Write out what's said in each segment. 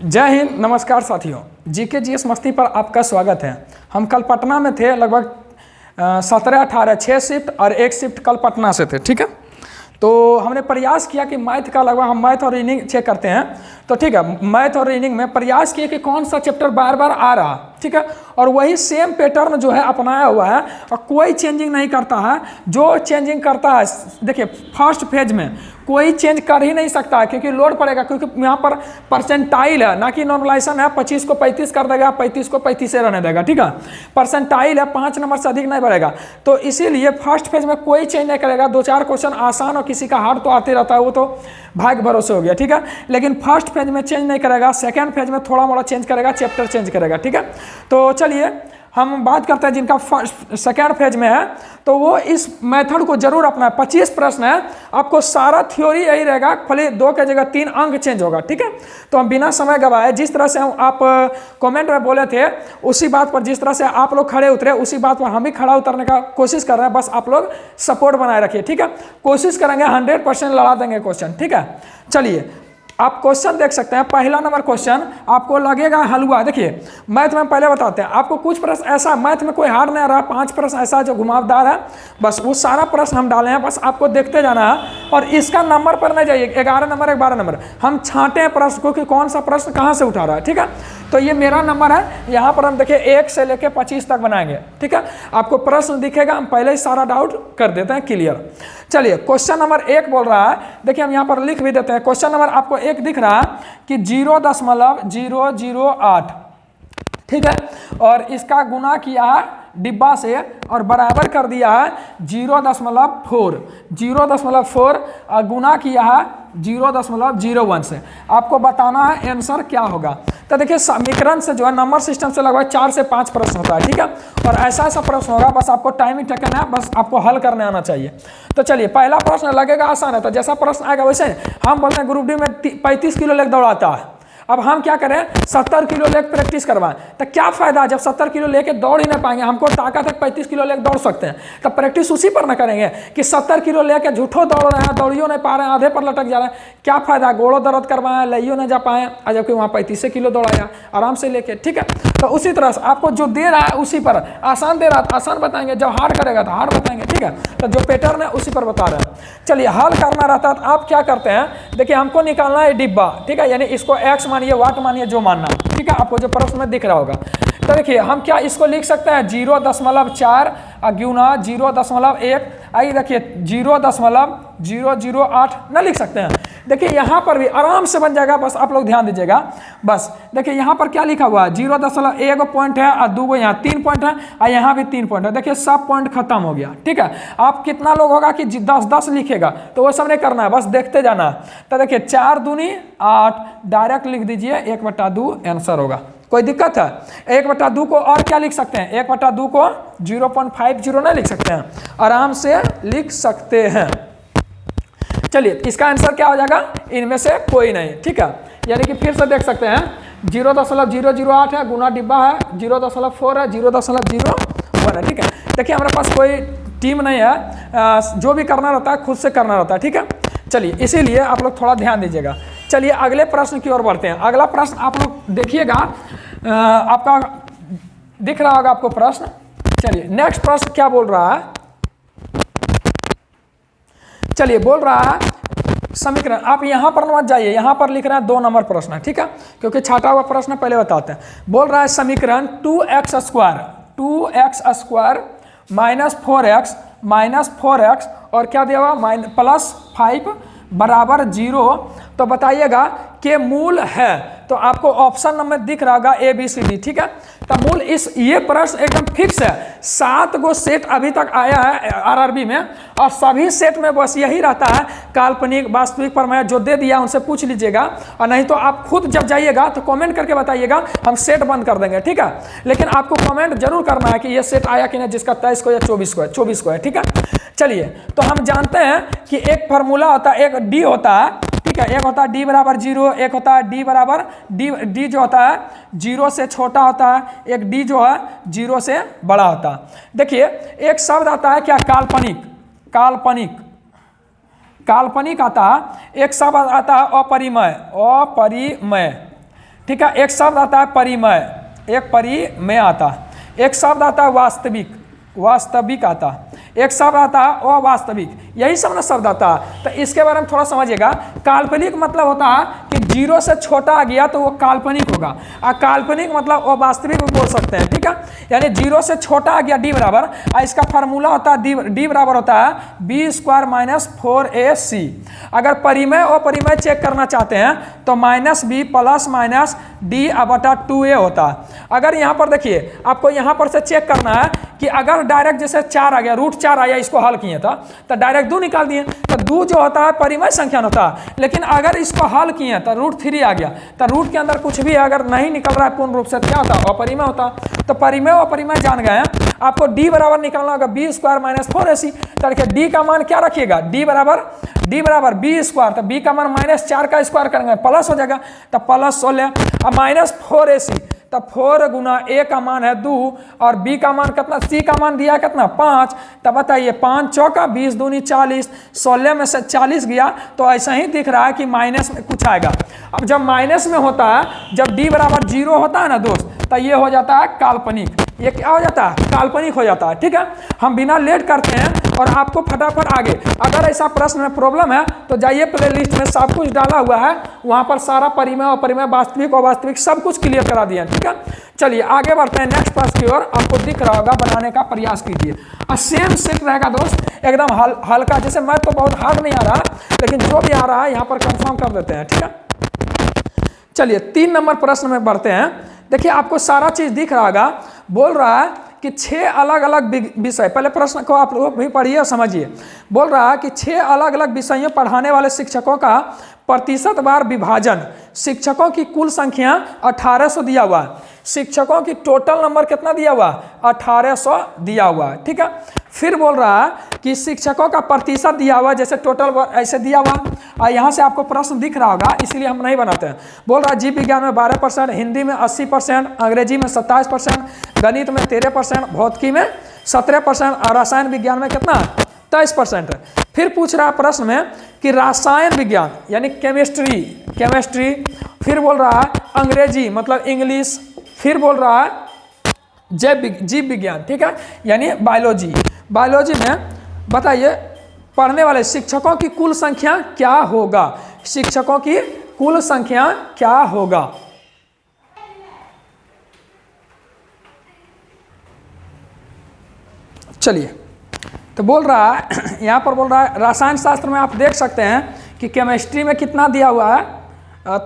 जय हिंद, नमस्कार साथियों। जीके जीएस मस्ती पर आपका स्वागत है। हम कल पटना में थे, लगभग 17-18 6 शिफ्ट और 1 शिफ्ट कल पटना से थे। ठीक है, तो हमने प्रयास किया कि मैथ का लगभग हम मैथ और रीजनिंग चेक करते हैं, तो ठीक है मैथ और रीजनिंग में प्रयास किए कि कौन सा चैप्टर बार बार आ रहा, ठीक है, और वही सेम पैटर्न जो है अपनाया हुआ है और कोई चेंजिंग नहीं करता है। जो चेंजिंग करता है, देखिए फर्स्ट फेज में कोई चेंज कर ही नहीं सकता है क्योंकि लोड पड़ेगा, क्योंकि यहाँ पर परसेंटाइल है ना कि नॉर्मलाइजेशन है। 25 को 35 कर देगा, 35 को 35 से रहने देगा, ठीक है। परसेंटाइल है, 5 नंबर से अधिक नहीं बढ़ेगा, तो इसीलिए फर्स्ट फेज में कोई चेंज नहीं करेगा। 2-4 क्वेश्चन आसान और किसी का हार्ड तो आते रहता है, वो तो भाग्य भरोसे हो गया, ठीक है। लेकिन फर्स्ट फेज में चेंज नहीं करेगा, सेकेंड फेज में थोड़ा मोड़ा चेंज करेगा, चैप्टर चेंज करेगा, ठीक है। तो चलिए हम बात करते हैं जिनका फर्स्ट सेकेंड फेज में है, तो वो इस मेथड को जरूर अपना। 25 प्रश्न है, आपको सारा थ्योरी यही रहेगा, खाली 2 की जगह 3 अंक चेंज होगा, ठीक है। तो हम बिना समय गवाए, जिस तरह से आप कमेंट में बोले थे उसी बात पर, जिस तरह से आप लोग खड़े उतरे उसी बात पर हम भी खड़ा उतरने का कोशिश कर रहे हैं। बस आप लोग सपोर्ट बनाए रखिए, ठीक है। कोशिश करेंगे 100% लड़ा देंगे क्वेश्चन, ठीक है। चलिए आप क्वेश्चन देख सकते हैं। पहला नंबर क्वेश्चन आपको लगेगा हलवा। देखिए मैथ में पहले बताते हैं आपको, कुछ प्रश्न ऐसा मैथ में कोई हार्ड नहीं आ रहा, 5 प्रश्न ऐसा जो घुमावदार है, बस वो सारा प्रश्न हम डाले हैं, बस आपको देखते जाना है। और इसका नंबर पर नहीं जाइए, 11 नंबर 12 नंबर हम छांटे हैं प्रश्न को कि कौन सा प्रश्न कहाँ से उठा रहा है, ठीक है। तो ये मेरा नंबर है, यहाँ पर हम देखिए 1 से लेकर 25 तक बनाएंगे, ठीक है। आपको प्रश्न दिखेगा, हम पहले ही सारा डाउट कर देते हैं क्लियर। चलिए क्वेश्चन नंबर 1 बोल रहा है, देखिए हम यहाँ पर लिख भी देते हैं। क्वेश्चन नंबर आपको 1 दिख रहा है कि 0.008, ठीक है, और इसका गुना किया है डिब्बा से और बराबर कर दिया है 0.4 और गुना किया है 0.01 से। आपको बताना है आंसर क्या होगा। तो देखिए समीकरण से जो है नंबर सिस्टम से लगभग 4 से 5 प्रश्न होता है, ठीक है, और ऐसा ऐसा प्रश्न होगा, बस आपको टाइम ही टेकन है, बस आपको हल करने आना चाहिए। तो चलिए पहला प्रश्न लगेगा आसान है, तो जैसा प्रश्न आएगा वैसे हम बोलते हैं ग्रुप डी में 35 किलो लेग दौड़ाता है। अब हम क्या करें, 70 किलो लेग प्रैक्टिस करवाएं, तो क्या फायदा जब 70 किलो लेके दौड़ ही नहीं पाएंगे। हमको ताकत है 35 किलो लेके दौड़ सकते हैं, तो प्रैक्टिस उसी पर ना करेंगे कि 70 किलो लेके झूठो दौड़ रहे हैं, दौड़ियो नहीं पा रहे हैं, आधे पर लटक जा रहे हैं। क्या फायदा, गोड़ों दर्द करवाएं, लइयो नहीं जा पाए, और जबकि वहाँ 35 किलो दौड़ाया आराम से लेके, ठीक है। तो उसी तरह से आपको जो दे रहा है उसी पर, आसान दे रहा है तो आसान बताएंगे, जब हार्ड करेगा तो हार्ड बताएंगे, ठीक है। तो जो पैटर्न है उसी पर बता रहे हैं। चलिए हल करना रहता है तो आप क्या करते हैं, देखिए हमको निकालना है डिब्बा, ठीक है, यानी इसको एक्स मानिए वाट मानिए जो मानना, ठीक है, आपको जो प्रश्न में दिख रहा होगा। तो देखिए हम क्या इसको लिख सकते हैं 0.4 गुना 0.1, आइए देखिए 0.008 न लिख सकते हैं। देखिए यहाँ पर भी आराम से बन जाएगा, बस आप लोग ध्यान दीजिएगा। बस देखिए यहाँ पर क्या लिखा हुआ है, 0.1 पॉइंट है और 2 यहाँ 3 पॉइंट है और यहाँ भी 3 पॉइंट है। देखिए सब पॉइंट खत्म हो गया, ठीक है। आप कितना लोग होगा कि 10-10 लिखेगा, तो वो सब नहीं करना है, बस देखते जाना है। तो देखिए 4 दूनी 8, डायरेक्ट लिख दीजिए 1/2 आंसर होगा। कोई दिक्कत है, 1/2 को और क्या लिख सकते हैं, 1/2 को 0.50 नहीं लिख सकते हैं, आराम से लिख सकते हैं। चलिए इसका आंसर क्या हो जाएगा, इनमें से कोई नहीं, ठीक है। यानी कि फिर से देख सकते हैं 0.008 है, गुना डिब्बा है 0.4 है, 0.01 है, ठीक है। देखिए हमारे पास कोई टीम नहीं है, जो भी करना रहता है खुद से करना रहता है, ठीक है। चलिए इसीलिए आप लोग थोड़ा ध्यान दीजिएगा। चलिए अगले प्रश्न की ओर बढ़ते हैं। अगला प्रश्न आप लोग देखिएगा, आपका दिख रहा होगा आपको प्रश्न। चलिए नेक्स्ट प्रश्न क्या बोल रहा है, चलिए बोल रहा है समीकरण। आप यहां पर मत जाइए, यहां पर लिख रहे हैं 2 नंबर प्रश्न, ठीक है, क्योंकि छाटा हुआ प्रश्न पहले बताते हैं। बोल रहा है समीकरण 2x स्क्वायर माइनस 4x और क्या दिया हुआ +5 बराबर 0, तो बताइएगा कि मूल है। तो आपको ऑप्शन नंबर दिख रहा होगा ABCD, ठीक है। तो मूल ये प्रश्न एकदम फिक्स है। 7 गो सेट अभी तक आया है RRB में, और सभी सेट में बस यही रहता है, काल्पनिक वास्तविक पर मैं जो दे दिया उनसे पूछ लीजिएगा, और नहीं तो आप खुद जब जाइएगा तो कमेंट करके बताइएगा, हम सेट बंद कर देंगे, ठीक है। लेकिन आपको कमेंट जरूर करना है कि ये सेट आया कि नहीं, जिसका 23 को या 24 को है, ठीक है। चलिए तो हम जानते हैं कि एक फार्मूला होता है, एक डी होता है, ठीक है, एक होता है डी बराबर 0, एक होता है डी बराबर डी जो होता है 0 से छोटा होता है, एक डी जो है 0 से बड़ा होता है। देखिए एक शब्द आता है क्या, काल्पनिक आता है, एक शब्द आता है अपरिमेय, ठीक है। एक शब्द आता है परिमेय, एक परिमेय आता है, एक शब्द आता है वास्तविक, वास्तविक आता है, एक शब्द आता है अवास्तविक, यही सब ना शब्द आता है। तो इसके बारे में थोड़ा समझिएगा। काल्पनिक मतलब होता है कि जीरो से छोटा आ गया तो वो काल्पनिक होगा, और काल्पनिक मतलब अवास्तविक भी बोल सकते हैं, ठीक है। यानी जीरो से छोटा आ गया डी बराबर, और इसका फार्मूला होता है डी बराबर होता है बी स्क्वायर माइनस 4ac। अगर परिमेय और परिमेय चेक करना चाहते हैं तो minus B plus minus D बटा 2a होता है। अगर यहाँ पर देखिए आपको यहाँ पर से चेक करना है कि अगर डायरेक्ट जैसे 4 आ गया, रूट 4 आया, इसको हल किए था तो डायरेक्ट 2 निकाल दिए, तो 2 जो होता है परिमेय संख्या होता है। लेकिन अगर इसको हल किए तो रूट 3 आ गया, तो रूट के अंदर कुछ भी अगर नहीं निकल रहा है पूर्ण रूप से क्या होता है, अपरिमेय होता। तो परिमेय और अपरिमेय जान गए हैं। आपको डी बराबर निकालना होगा बी स्क्वायर माइनस 4ac। तो देखिए डी का मान क्या रखिएगा, डी बराबर बी स्क्वायर, तो बी का मान माइनस 4 का स्क्वायर करेंगे प्लस हो जाएगा, तो प्लस 16 और माइनस 4ac, तो 4 गुना a का मान है 2 और b का मान कितना, c का मान दिया कितना 5। तब बताइए 5 चौका 20 दूनी 40, 16 में से 40 गया, तो ऐसा ही दिख रहा है कि माइनस में कुछ आएगा। अब जब माइनस में होता है, जब d बराबर 0 होता है ना दोस्त, तो ये हो जाता है काल्पनिक। ये क्या हो जाता है, काल्पनिक हो जाता है, ठीक है। हम बिना लेट करते हैं और आपको फटाफट आगे, अगर ऐसा प्रश्न में प्रॉब्लम है तो जाइए प्लेलिस्ट में सब कुछ डाला हुआ है, वहां पर सारा परिमेय और परिमेय, वास्तविक और वास्तविक सब कुछ क्लियर करा दिया, ठीक है। चलिए आगे बढ़ते हैं नेक्स्ट प्रश्न की ओर। आपको दिख रहा होगा, बनाने का प्रयास कीजिए और सेम सेट रहेगा दोस्त, एकदम हल्का। जैसे मैं तो बहुत हार्ड नहीं आ रहा, लेकिन जो भी आ रहा है यहाँ पर कंफर्म कर देते हैं, ठीक है। चलिए 3 नंबर प्रश्न में बढ़ते हैं। देखिए आपको सारा चीज दिख रहा होगा, बोल रहा है कि 6 अलग अलग विषय, पहले प्रश्न को आप लोग भी पढ़िए और समझिए। बोल रहा है कि 6 अलग अलग विषयों पढ़ाने वाले शिक्षकों का प्रतिशतवार विभाजन, शिक्षकों की कुल संख्या 1800 दिया हुआ है, शिक्षकों की टोटल नंबर कितना दिया हुआ, 1800 दिया हुआ है, ठीक है। फिर बोल रहा है कि शिक्षकों का प्रतिशत दिया हुआ, जैसे टोटल ऐसे दिया हुआ, और यहाँ से आपको प्रश्न दिख रहा होगा, इसीलिए हम नहीं बनाते हैं। बोल रहा है जीव विज्ञान में 12%, हिंदी में 80%, अंग्रेजी में 27%, गणित में 13%, भौतिकी में 17% और रसायन विज्ञान में कितना 23% है। फिर पूछ रहा है प्रश्न में कि रसायन विज्ञान यानी केमिस्ट्री, फिर बोल रहा है अंग्रेजी मतलब इंग्लिश, फिर बोल रहा है जीव विज्ञान, ठीक है, यानी बायोलॉजी में बताइए पढ़ने वाले शिक्षकों की कुल संख्या क्या होगा, शिक्षकों की कुल संख्या क्या होगा। चलिए तो बोल रहा है, यहाँ पर बोल रहा है रसायन शास्त्र में आप देख सकते हैं कि केमिस्ट्री में कितना दिया हुआ है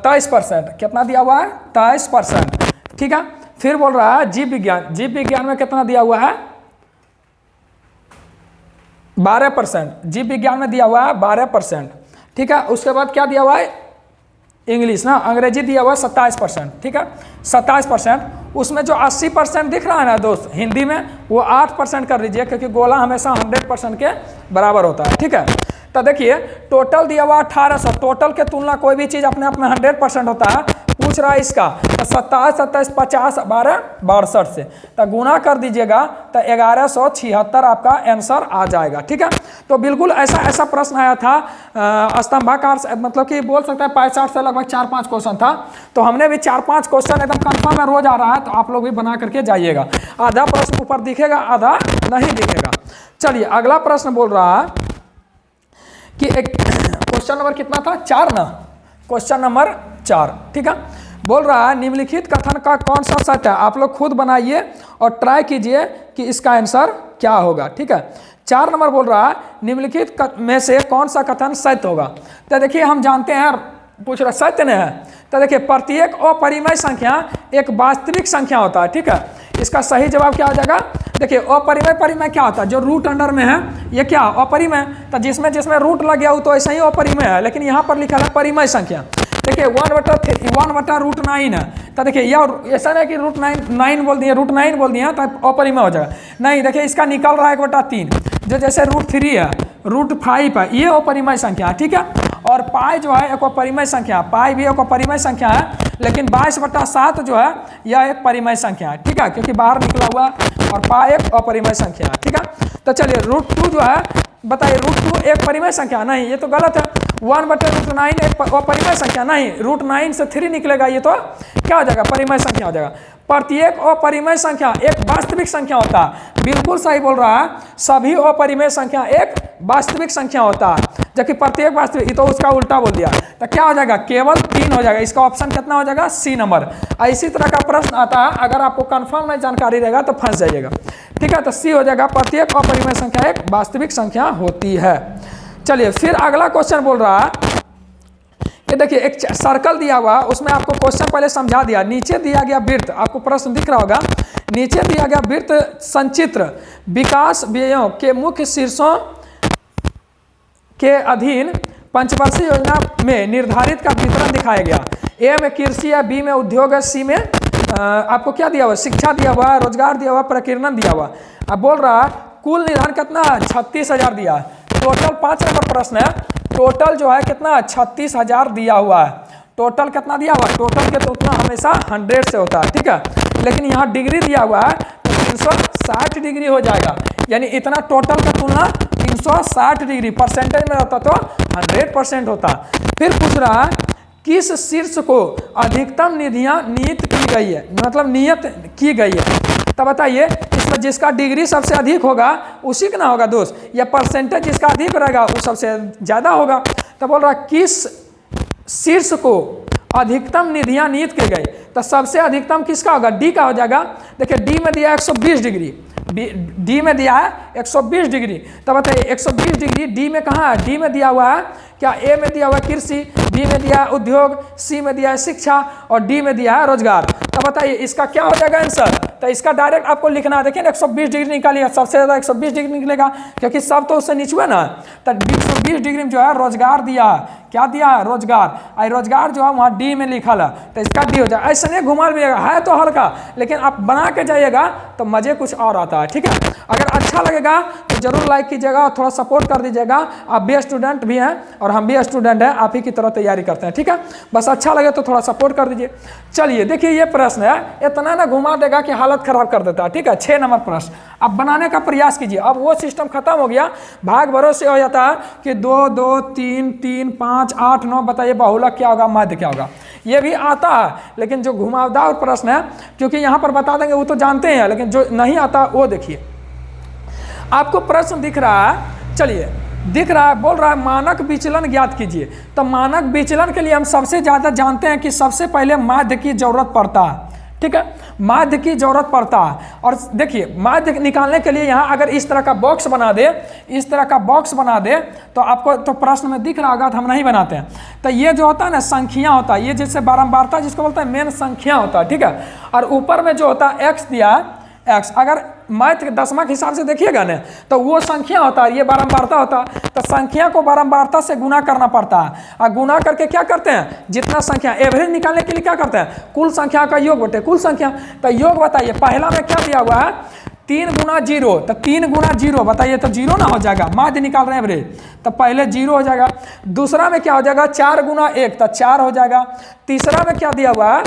23%, कितना दिया हुआ है 23%, ठीक है। फिर बोल रहा है जीव विज्ञान में कितना दिया हुआ है 12%, जीव विज्ञान में दिया हुआ है 12%, ठीक है। उसके बाद क्या दिया हुआ है इंग्लिश ना, अंग्रेजी दिया हुआ है 27%, ठीक है 27%। उसमें जो 80% दिख रहा है ना दोस्त हिंदी में, वो 8% कर लीजिए, क्योंकि गोला हमेशा 100% के बराबर होता है, ठीक है। तो देखिए टोटल दिया हुआ 1800, टोटल के तुलना कोई भी चीज़ अपने आप में 100% होता है। पूछ रहा है इसका तो 27, 27, 50, 12, 62 से तो गुना कर दीजिएगा तो 1176 आपका आंसर आ जाएगा, ठीक है। तो बिल्कुल ऐसा प्रश्न आया था स्तंभाकार, मतलब कि बोल सकते हैं 65 से लगभग 4-5 क्वेश्चन था। तो हमने भी 4-5 क्वेश्चन एकदम कंफर्म है, रोज आ रहा है, तो आप लोग भी बना करके जाइएगा। आधा प्रश्न ऊपर दिखेगा, आधा नहीं दिखेगा। चलिए अगला प्रश्न बोल रहा है कि क्वेश्चन नंबर कितना था 4 ना, क्वेश्चन नंबर 4, ठीक है। बोल रहा है निम्नलिखित कथन का कौन सा सत्य है, आप लोग खुद बनाइए और ट्राई कीजिए कि इसका आंसर क्या होगा, ठीक है। 4 नंबर बोल रहा है निम्नलिखित में से कौन सा कथन सत्य होगा। तो देखिए हम जानते हैं, पूछ रहा सत्य नहीं है, तो देखिए प्रत्येक अपरिमेय संख्या एक वास्तविक संख्या होता है, ठीक है। इसका सही जवाब क्या हो जाएगा, देखिए अपरिमेय परिमेय क्या होता है, जो रूट अंडर में है ये क्या अपरिमेय, तो जिसमें रूट लग गया हो तो ऐसा ही अपरिमेय है, लेकिन यहाँ पर लिखा है परिमेय संख्या। देखिए 1/√9 है, तो देखिए यह ऐसा नहीं कि √9 बोल दिए, √9 बोल दिया तो अपरिमेय हो जाएगा, नहीं। देखिए इसका निकल रहा है 1/3, जो जैसे √3 है, √5 है, ये अपरिमेय संख्या है, ठीक है। और पाई जो है एक अपरिमेय संख्या, पाई भी एक अपरिमेय संख्या है, लेकिन 22/7 जो है यह एक परिमेय संख्या है, ठीक है, क्योंकि बाहर निकला हुआ, और पाई एक अपरिमेय संख्या है, ठीक है। तो चलिए √2 जो है बताइए √2 एक परिमेय संख्या नहीं, ये तो गलत है। 1/√9 एक अपरिमेय संख्या नहीं, √9 से 3 निकलेगा, ये तो क्या हो जाएगा, परिमेय संख्या हो जाएगा। प्रत्येक अपरिमेय संख्या एक वास्तविक संख्या होता है, बिल्कुल सही बोल रहा है, सभी अपरिमेय संख्या एक वास्तविक संख्या होता है, जबकि प्रत्येक वास्तविक, ये तो उसका उल्टा बोल दिया, तो क्या हो जाएगा, केवल 3 हो जाएगा। इसका ऑप्शन कितना हो जाएगा, सी नंबर। इसी तरह का प्रश्न आता है, अगर आपको कंफर्म नहीं जानकारी रहेगा तो फंस जाइएगा, ठीक है। तो सी हो जाएगा, प्रत्येक अपरिमेय संख्या एक वास्तविक संख्या होती है। चलिए फिर अगला क्वेश्चन बोल रहा है, ये देखिए एक सर्कल दिया हुआ, उसमें आपको क्वेश्चन पहले समझा दिया। नीचे दिया गया वृत्त, आपको प्रश्न दिख रहा होगा, नीचे दिया गया वृत्त संचित्र विकास व्ययों के मुख्य शीर्षों के अधीन पंचवर्षीय योजना में निर्धारित का वितरण दिखाया गया। ए में कृषि है, बी में उद्योग है, सी में आपको क्या दिया हुआ, शिक्षा दिया हुआ, रोजगार दिया हुआ, प्रकीर्णन दिया हुआ। अब बोल रहा है कुल निर्धारण कितना, 36,000 दिया है। टोटल 5 नंबर प्रश्न है, टोटल जो है कितना, 36,000 दिया हुआ है। टोटल कितना दिया हुआ है, टोटल के तो उतना हमेशा 100 से होता है, ठीक है। लेकिन यहाँ डिग्री दिया हुआ है तो 360 डिग्री हो जाएगा, यानी इतना टोटल का तुलना 360 डिग्री, परसेंटेज में रहता तो 100% होता। फिर पूछ रहा है किस शीर्ष को अधिकतम निधियां नियत की गई है, मतलब नियत की गई है। तब बताइए इसमें जिसका डिग्री सबसे अधिक होगा उसी का ना होगा दोस्त, या परसेंटेज जिसका अधिक रहेगा वो सबसे ज़्यादा होगा। तो बोल रहा किस शीर्ष को अधिकतम निधियां नियत की गई, तो सबसे अधिकतम किसका होगा, डी का हो जाएगा। देखिए डी में दिया 120 डिग्री, डी में दिया है 120 डिग्री। तब बताइए 120 डिग्री डी में कहाँ है, डी में दिया हुआ है क्या, ए में दिया हुआ है कृषि, बी में दिया है उद्योग, सी में दिया है शिक्षा और डी में दिया है रोजगार। तब बताइए इसका क्या हो जाएगा आंसर, तो इसका डायरेक्ट आपको लिखना है। देखिए 120 डिग्री निकालिए, सबसे ज़्यादा 120 डिग्री निकलेगा क्योंकि सब तो उससे नीचे ना। तो 120 डिग्री में जो है रोजगार दिया है, क्या दिया है, रोजगार। आई रोजगार जो है वहाँ डी में लिखा है, तो इसका डी हो जाएगा। ऐसा नहीं घुमा मिलेगा, है तो हल्का, लेकिन आप बना के जाइएगा तो मज़े कुछ और आता है, ठीक है। अगर अच्छा लगेगा तो जरूर लाइक कीजिएगा और थोड़ा सपोर्ट कर दीजिएगा। आप भी स्टूडेंट भी हैं और हम भी स्टूडेंट हैं, आप ही की तरह तैयारी करते हैं, ठीक है। बस अच्छा लगे तो थोड़ा सपोर्ट कर दीजिए। चलिए देखिए ये प्रश्न है, इतना ना घुमा देगा कि हालत खराब कर देता है, ठीक है। 6 नंबर प्रश्न अब बनाने का प्रयास कीजिए। अब वो सिस्टम खत्म हो गया, भाग भरोसे हो जाता है कि 2 2 3 3 5 8 9, बताइए बहुलक क्या होगा, माध्य क्या होगा, ये भी आता है। लेकिन जो घुमावदार प्रश्न है, क्योंकि यहाँ पर बता देंगे वो तो जानते हैं, लेकिन जो नहीं आता वो देखिए। आपको प्रश्न दिख रहा है, चलिए दिख रहा है, बोल रहा है मानक विचलन ज्ञात कीजिए। तो मानक विचलन के लिए हम सबसे ज़्यादा जानते हैं कि सबसे पहले माध्य की जरूरत पड़ता है, ठीक है। माध्य की जरूरत पड़ता है। और देखिए माध्य निकालने के लिए यहाँ अगर इस तरह का बॉक्स बना दे, इस तरह का बॉक्स बना दे तो आपको तो प्रश्न में दिख रहा होगा, तो हम नहीं बनाते हैं। तो ये जो होता है ना संख्या होता है, ये जैसे बारंबारता जिसको बोलते हैं मेन संख्या होता है, ठीक है। और ऊपर में जो होता है एक्स दिया है, एक्स अगर मैथ के दशमक हिसाब से देखिएगा ना तो वो संख्या होता है, ये बारंबारता होता है। तो संख्या को बारंबारता से गुना करना पड़ता है, और गुना करके क्या करते हैं, जितना संख्या एवरेज निकालने के लिए क्या करते हैं, कुल संख्या का योग बटे कुल संख्या। तो योग बताइए, पहला में क्या दिया हुआ है 3 गुना 0, तो 3 गुना 0 बताइए तो 0 ना हो जाएगा, माध्य निकाल रहे हैं एवरेज, तो पहले 0 हो जाएगा। दूसरा में क्या हो जाएगा 4 गुना 1, तो 4 हो जाएगा। तीसरा में क्या दिया हुआ है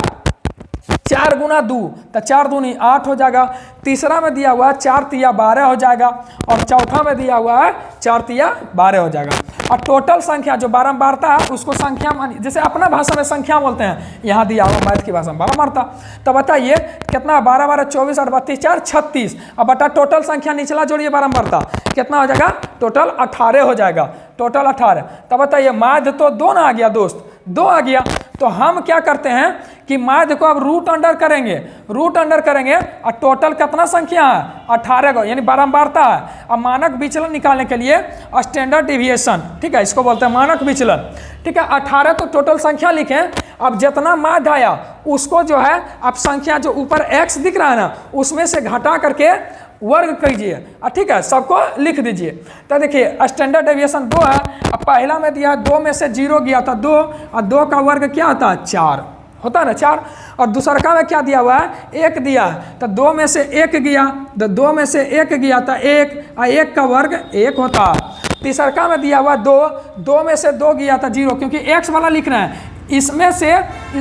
4 गुना 2, तो 4 दूनी 8 हो जाएगा। तीसरा में दिया हुआ है 4 तिया 12 हो जाएगा। और चौथा में दिया हुआ है 4 तिया 12 हो जाएगा। और टोटल संख्या जो बारंबारता है उसको संख्या जैसे अपना भाषा में संख्या बोलते हैं, यहाँ दिया हुआ मैथ की भाषा में बारंबारता। तो बताइए कितना, 12 12 24 8 32 4 36। अब बटा टोटल संख्या निचला जोड़िए बारंबारता, कितना हो जाएगा, टोटल 18 हो जाएगा, टोटल 18। तो बताइए माध्य तो 2 ना आ गया दोस्त, 2 आ गया। तो हम क्या करते हैं कि माध्य को अब रूट अंडर करेंगे, रूट अंडर करेंगे और टोटल कितना संख्या है 18 को, यानी बारंबारता है। अब मानक विचलन निकालने के लिए स्टैंडर्ड डिविएशन, ठीक है, इसको बोलते हैं मानक विचलन, ठीक है। 18 तो टोटल संख्या लिखें, अब जितना माध्य आया उसको जो है अब संख्या जो ऊपर x दिख रहा है ना उसमें से घटा करके वर्ग कीजिए, ठीक है, सबको लिख दीजिए। तो देखिए स्टैंडर्ड डेविएशन 2 है। अब पहला में दिया 2 में से 0 गया था 2, और 2 का वर्ग क्या होता है 4 होता है ना 4। और दूसरा में क्या दिया हुआ है 1 दिया है, तो 2 में से 1 गया, तो 2 में से 1 गया था 1, और 1 का वर्ग 1 होता है। तीसरा में दिया हुआ 2, 2 में से 2 गया था 0, क्योंकि x वाला लिखना है, इसमें से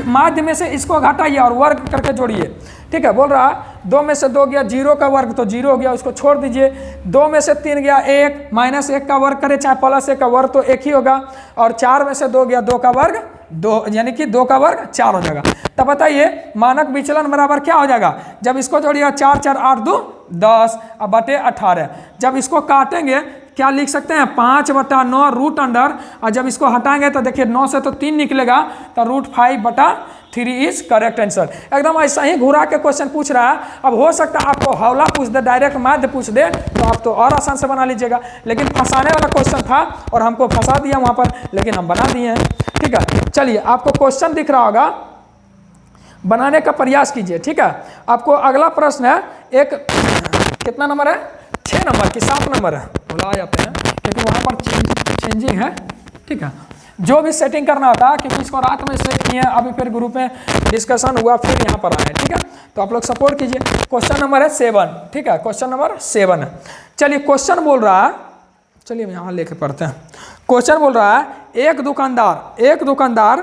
माध्य में से इसको घटाइए और वर्ग करके जोड़िए, ठीक है। बोल रहा 2 में से 2 गया 0 का वर्ग तो 0 हो गया, उसको छोड़ दीजिए। 2 में से 3 गया 1, -1 का वर्ग करे चाहे +1 का वर्ग तो 1 ही होगा। और 4 में से 2 गया 2 का वर्ग 2, यानी कि 2 का वर्ग 4 हो जाएगा। तब बताइए मानक विचलन बराबर क्या हो जाएगा, जब इसको जोड़िएगा 4 4 8 2 10 अब बटे 18। जब इसको काटेंगे क्या लिख सकते हैं 5/9 रूट अंडर, और जब इसको हटाएंगे तो देखिए 9 से तो 3 निकलेगा तो √5/3 इज करेक्ट आंसर। एकदम ऐसा ही घुरा के क्वेश्चन पूछ रहा है। अब हो सकता है आपको हौला पूछ दे, डायरेक्ट माध्य पूछ दे तो आप तो और आसान से बना लीजिएगा, लेकिन फंसाने वाला क्वेश्चन था और हमको फंसा दिया वहाँ पर, लेकिन हम बना दिए हैं। ठीक है, चलिए आपको क्वेश्चन दिख रहा होगा, बनाने का प्रयास कीजिए। ठीक है, आपको अगला प्रश्न है, एक कितना नंबर है 6 नंबर की 7 नंबर है बुला जाते हैं क्योंकि वहाँ पर चेंजिंग है। ठीक है, जो भी सेटिंग करना होता है क्योंकि इसको रात में सेट किए हैं, अभी फिर ग्रुप में डिस्कशन हुआ फिर यहाँ पर आए। ठीक है, तो आप लोग सपोर्ट कीजिए। क्वेश्चन नंबर है 7। ठीक है, क्वेश्चन नंबर 7 है। चलिए क्वेश्चन बोल रहा है, चलिए हम यहाँ लेके पढ़ते हैं। क्वेश्चन बोल रहा है एक दुकानदार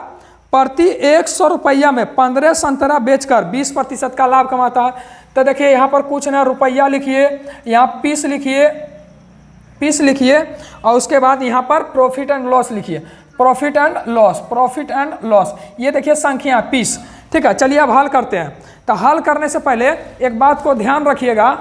प्रति 100 रुपया में 15 संतरा बेचकर 20% का लाभ कमाता है। तो देखिए यहाँ पर कुछ ना रुपया लिखिए, यहाँ पीस लिखिए और उसके बाद यहाँ पर प्रॉफिट एंड लॉस लिखिए। प्रॉफिट एंड लॉस ये देखिए संख्या पीस। ठीक है, चलिए अब हल करते हैं। तो हल करने से पहले एक बात को ध्यान रखिएगा।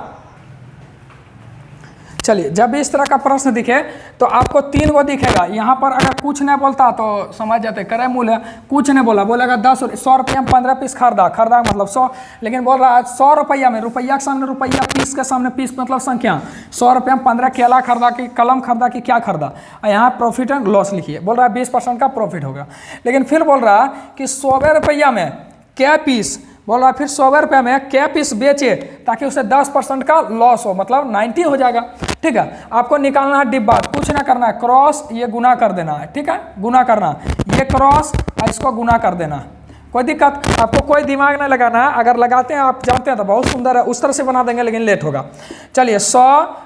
चलिए जब भी इस तरह का प्रश्न दिखे तो आपको 3 गो दिखेगा। यहाँ पर अगर कुछ नहीं बोलता तो समझ जाते करे मूल है, कुछ नहीं बोलेगा 100 रुपया में 15 पीस खरीदा मतलब 100, लेकिन बोल रहा है 100 रुपया में, रुपया के सामने रुपया, पीस के सामने पीस मतलब संख्या। 100 रुपया में 15 केला खरीदा कि कलम खरीदा कि क्या खरीदा, और यहाँ प्रॉफिट एंड लॉस लिखिए। बोल रहा है 20% का प्रॉफिट होगा, लेकिन फिर बोल रहा है कि 100 रुपया में क्या पीस, बोल रहा है फिर 100 रुपये में क्या पीस बेचे ताकि उसे 10% का लॉस हो, मतलब 90 हो जाएगा। ठीक है, आपको निकालना है डिब्बा, कुछ ना करना है, क्रॉस ये गुना कर देना है। ठीक है, गुना करना, ये क्रॉस और इसको गुना कर देना। कोई दिक्कत, आपको कोई दिमाग नहीं लगाना है। अगर लगाते हैं आप जानते हैं तो बहुत सुंदर है, उस तरह से बना देंगे लेकिन लेट होगा। चलिए 100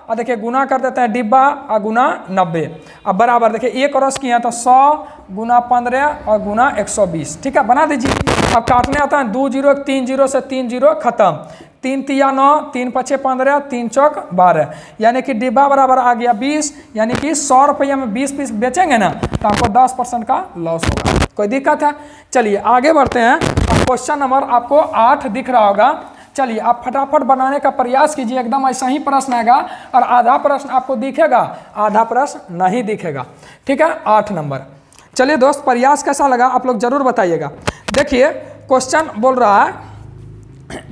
और देखिए गुना कर देते हैं डिब्बा और गुना 90। अब बराबर देखिए ये क्रॉस किया तो 100 गुना 15 और गुना 120। ठीक है, बना दीजिए। अब काटने आता है 2 0 3 0 से 3 0 खत्म, 3 तिया 9, 3 पचे 15, 3 चौक 12, यानी कि डिब्बा बराबर आ गया 20। यानी कि 100 रुपये में 20 पीस बेचेंगे ना तो आपको 10% का लॉस होगा। कोई दिक्कत है? चलिए आगे बढ़ते हैं। क्वेश्चन नंबर आपको 8 दिख रहा होगा। चलिए आप फटाफट बनाने का प्रयास कीजिए, एकदम ऐसा ही प्रश्न आएगा और आधा प्रश्न आपको दिखेगा, आधा प्रश्न नहीं दिखेगा। ठीक है, 8 नंबर। चलिए दोस्त, प्रयास कैसा लगा आप लोग जरूर बताइएगा। देखिए क्वेश्चन बोल रहा है,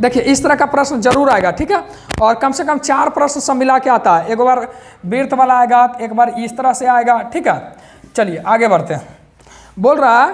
देखिए इस तरह का प्रश्न जरूर आएगा। ठीक है, और कम से कम 4 प्रश्न सब मिला के आता है। एक बार वृत्त वाला आएगा, एक बार इस तरह से आएगा। ठीक है, चलिए आगे बढ़ते हैं। बोल रहा है,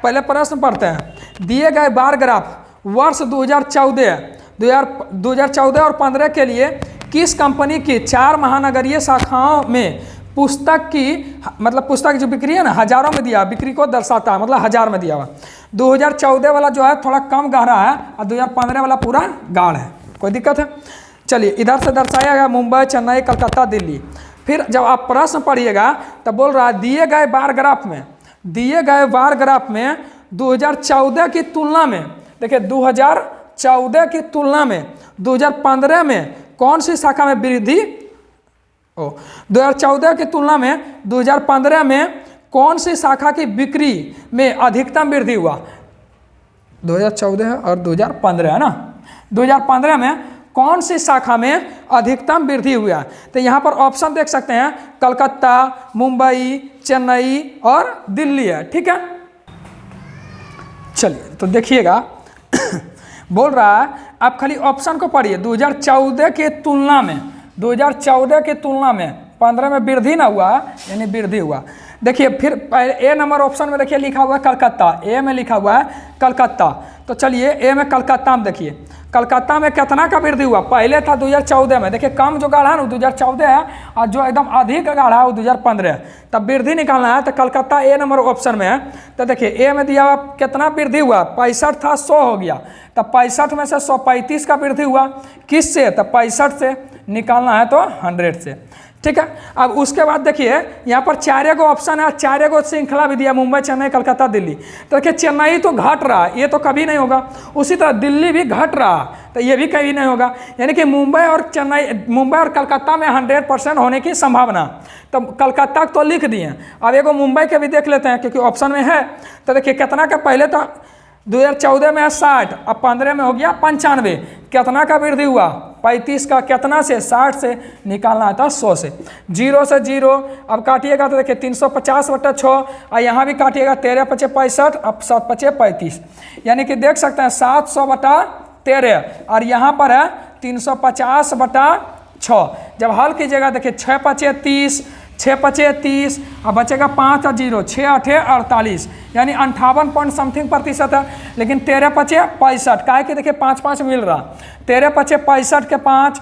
पहले प्रश्न पढ़ते हैं। दिए गए बार ग्राफ वर्ष 2014 और 15 के लिए किस कंपनी की 4 महानगरीय शाखाओं में पुस्तक की, मतलब पुस्तक जो बिक्री है ना हजारों में दिया, बिक्री को दर्शाता है, मतलब 1000 में दिया हुआ। 2014 वाला जो है थोड़ा कम गहरा है और 2015 वाला पूरा गाढ़ है। कोई दिक्कत है? चलिए इधर से दर्शाया गया मुंबई, चेन्नई, कलकत्ता, दिल्ली। फिर जब आप प्रश्न पढ़िएगा तो बोल रहा है दिए गए बार ग्राफ में 2014 की तुलना में, देखिए 2014 की तुलना में 2015 में कौन सी शाखा में वृद्धि, 2014 की तुलना में 2015 में कौन सी शाखा की बिक्री में अधिकतम वृद्धि हुआ। 2014 और 2015 है ना, 2015 में कौन सी शाखा में अधिकतम वृद्धि हुआ। तो यहाँ पर ऑप्शन देख सकते हैं, कलकत्ता, मुंबई, चेन्नई और दिल्ली है। ठीक है, चलिए तो देखिएगा बोल रहा है आप खाली ऑप्शन को पढ़िए। 2014 के तुलना में, 2014 की तुलना में 15 में वृद्धि ना हुआ, यानी वृद्धि हुआ। देखिए फिर ए नंबर ऑप्शन में देखिए लिखा हुआ है कलकत्ता, ए में लिखा हुआ है कलकत्ता। तो चलिए ए में कलकत्ता में देखिए, कलकत्ता में कितना का वृद्धि हुआ। पहले था 2014 में, देखिए कम जो गाढ़ा है ना 2014 है और जो एकदम अधिक गाढ़ा है वो 2015 है। तब वृद्धि निकालना है तो कलकत्ता ए नंबर ऑप्शन में है। तो देखिए ए में दिया हुआ कितना वृद्धि हुआ, 65 था 100 हो गया, तब 65 में से 135 का वृद्धि हुआ। किससे? तब 65 से, निकालना है तो 100 से। ठीक है, अब उसके बाद देखिए यहाँ पर 4 ऑप्शन है, 4 श्रृंखला भी दिया, मुंबई, चेन्नई, कलकत्ता, दिल्ली। तो देखिए चेन्नई तो घट रहा, ये तो कभी नहीं होगा। उसी तरह दिल्ली भी घट रहा, तो ये भी कभी नहीं होगा। यानी कि मुंबई और कलकत्ता में 100% होने की संभावना। तो कलकत्ता तो लिख दिए, अब एगो मुंबई के भी देख लेते हैं क्योंकि ऑप्शन में है। तो देखिए कितना का, पहले तो 2014 में 60, अब 15 में हो गया 95, कितना का वृद्धि हुआ 35 का, कितना से 60 से निकालना था 100 से, 0 से 0। अब काटिएगा तो देखिए 350/6, और यहाँ भी काटिएगा 13 × 5 = 65, अब 7 × 5 = 35, यानी कि देख सकते हैं 700/13, और यहाँ पर है 350/6। जब हल कीजिएगा देखिए 6 × 5 = 30, 6 × 5 = 30, अब बचेगा 5 और 0, 6 × 8 = 48, यानी 58 पॉइंट समथिंग प्रतिशत है। लेकिन 13 × 5 = 65, काहे कि देखिए 5-5 मिल रहा, 13 × 5 = 65 के 5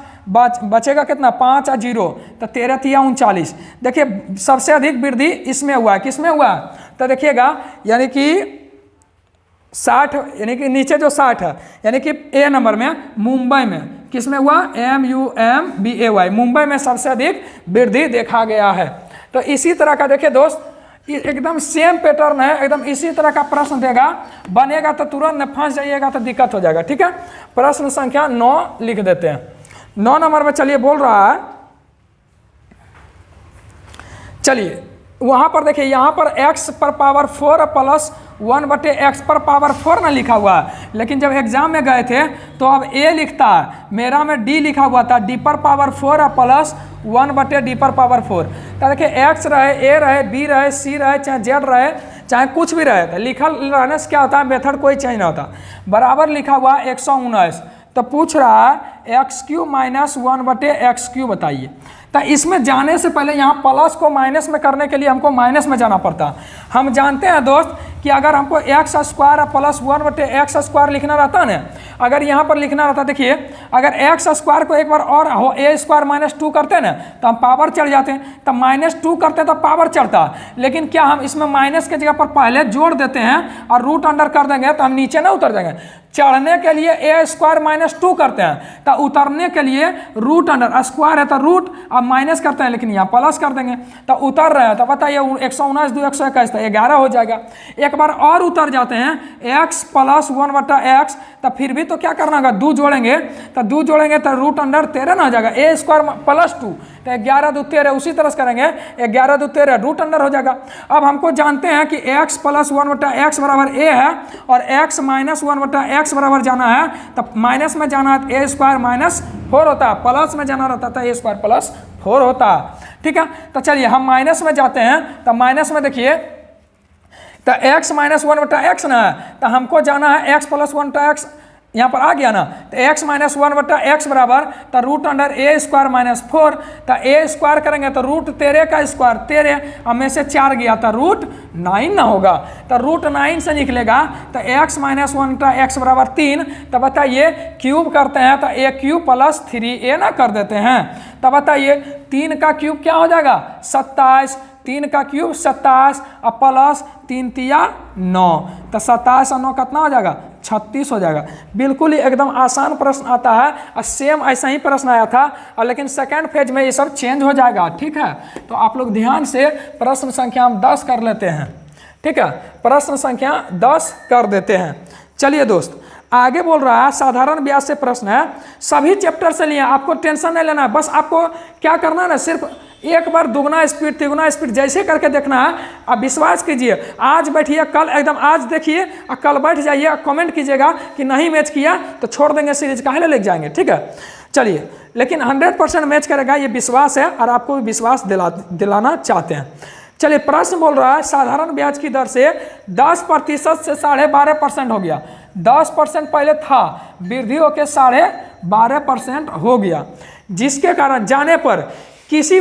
बचेगा कितना 5 और 0, तो 13 × 3 = 39। देखिए सबसे अधिक वृद्धि इसमें हुआ है, किसमें हुआ? तो देखिएगा यानी कि 60, यानी कि नीचे जो 60 है, यानी कि ए नंबर में मुंबई में किसमें हुआ? MUMBAY, मुंबई में सबसे अधिक वृद्धि देखा गया है। तो इसी तरह का देखिए दोस्त, एकदम सेम पैटर्न है, एकदम इसी तरह का प्रश्न देगा, बनेगा तो तुरंत फंस जाइएगा तो दिक्कत हो जाएगा। ठीक है, प्रश्न संख्या 9 लिख देते हैं। 9 नंबर में चलिए बोल रहा है, चलिए वहां पर देखिए, यहाँ पर x पर पावर 4 प्लस 1/x पर पावर 4 ना लिखा हुआ है, लेकिन जब एग्जाम में गए थे तो अब a लिखता है, मेरा में d लिखा हुआ था, d पर पावर 4 प्लस 1/d पर पावर 4। तो देखिए x रहे, a रहे, b रहे, c रहे, चाहे z रहे, चाहे कुछ भी रहे, लिखल रहने से क्या होता है, मेथड कोई चेंज नहीं होता। बराबर लिखा हुआ 119, तो पूछ रहा है x³ - 1/x³ बताइए। तो इसमें जाने से पहले यहाँ प्लस को माइनस में करने के लिए हमको माइनस में जाना पड़ता। हम जानते हैं दोस्त कि अगर हमको x² प्लस 1/x² लिखना रहता ना, अगर यहाँ पर लिखना रहता, देखिए अगर x² को एक बार और a² - 2 करते ना तो हम पावर चढ़ जाते हैं, तो -2 करते तो पावर चढ़ता। लेकिन क्या हम इसमें माइनस के जगह पर पहले जोड़ देते हैं और रूट अंडर कर देंगे तो हम नीचे ना उतर जाएंगे। चढ़ने के लिए a² - 2 करते हैं, तो उतरने के लिए रूट अंडर, स्क्वायर है तो रूट, अब माइनस करते हैं, लेकिन यहाँ प्लस कर देंगे तो उतर रहे हैं। तो बताइए 119 2 121 तो 11 हो जाएगा। एक बार और उतर जाते हैं x + 1/x, तो फिर भी तो क्या करना होगा, 2 जोड़ेंगे, तो 2 जोड़ेंगे तो रूट अंडर 13 ना हो जाएगा, a² + 2, तो 11 2 13, उसी तरह से करेंगे 11 2 13, रूट अंडर हो जाएगा। अब हमको जानते हैं कि x + 1/x बराबर a है, और x - 1/x बराबर जाना है, तो माइनस में जाना है a² - 4 होता है, प्लस में जाना रहता था a² + 4 होता है। ठीक है, तो चलिए हम माइनस में जाते हैं, तो माइनस में देखिए तो x - 1/x ना है, तो हमको जाना है x + 1/x, यहाँ पर आ गया ना, तो x - 1/x बराबर तो रूट अंडर a² - 4, तो a² करेंगे तो रूट 13 का स्क्वायर 13, अब में से 4 गया तो रूट 9 ना होगा, तो रूट 9 से निकलेगा, तो x - 1/x बराबर 3। तो बताइए क्यूब करते हैं तो a³ + 3a ना कर देते हैं, तो बताइए 3 का क्यूब क्या हो जाएगा 27, 3 का क्यूब 27, अब प्लस 3 तिया 9, तो 27 और 9 कितना हो जाएगा 36 हो जाएगा। बिल्कुल ही एकदम आसान प्रश्न आता है, और सेम ऐसा ही प्रश्न आया था, और लेकिन सेकेंड फेज में ये सब चेंज हो जाएगा। ठीक है, तो आप लोग ध्यान से प्रश्न संख्या हम 10 कर लेते हैं। ठीक है, प्रश्न संख्या 10 कर देते हैं। चलिए दोस्त आगे बोल रहा है, साधारण ब्याज से प्रश्न है, सभी चैप्टर से लिए, आपको टेंशन नहीं लेना है, बस आपको क्या करना है ना, सिर्फ एक बार दुगना स्पीड तिगुना स्पीड जैसे करके देखना है। आप विश्वास कीजिए, आज बैठिए, कल एकदम आज देखिए और कल बैठ जाइए और कमेंट कीजिएगा कि नहीं मैच किया तो छोड़ देंगे सीरीज, काहे ले जाएंगे। ठीक है, चलिए, लेकिन 100% मैच करेगा ये विश्वास है, और आपको भी विश्वास दिलाना चाहते हैं। चलिए प्रश्न बोल रहा है, साधारण ब्याज की दर से 10% से 12.5% हो गया। 10% पहले था, वृद्धि होकर 12.5% हो गया, जिसके कारण जाने पर किसी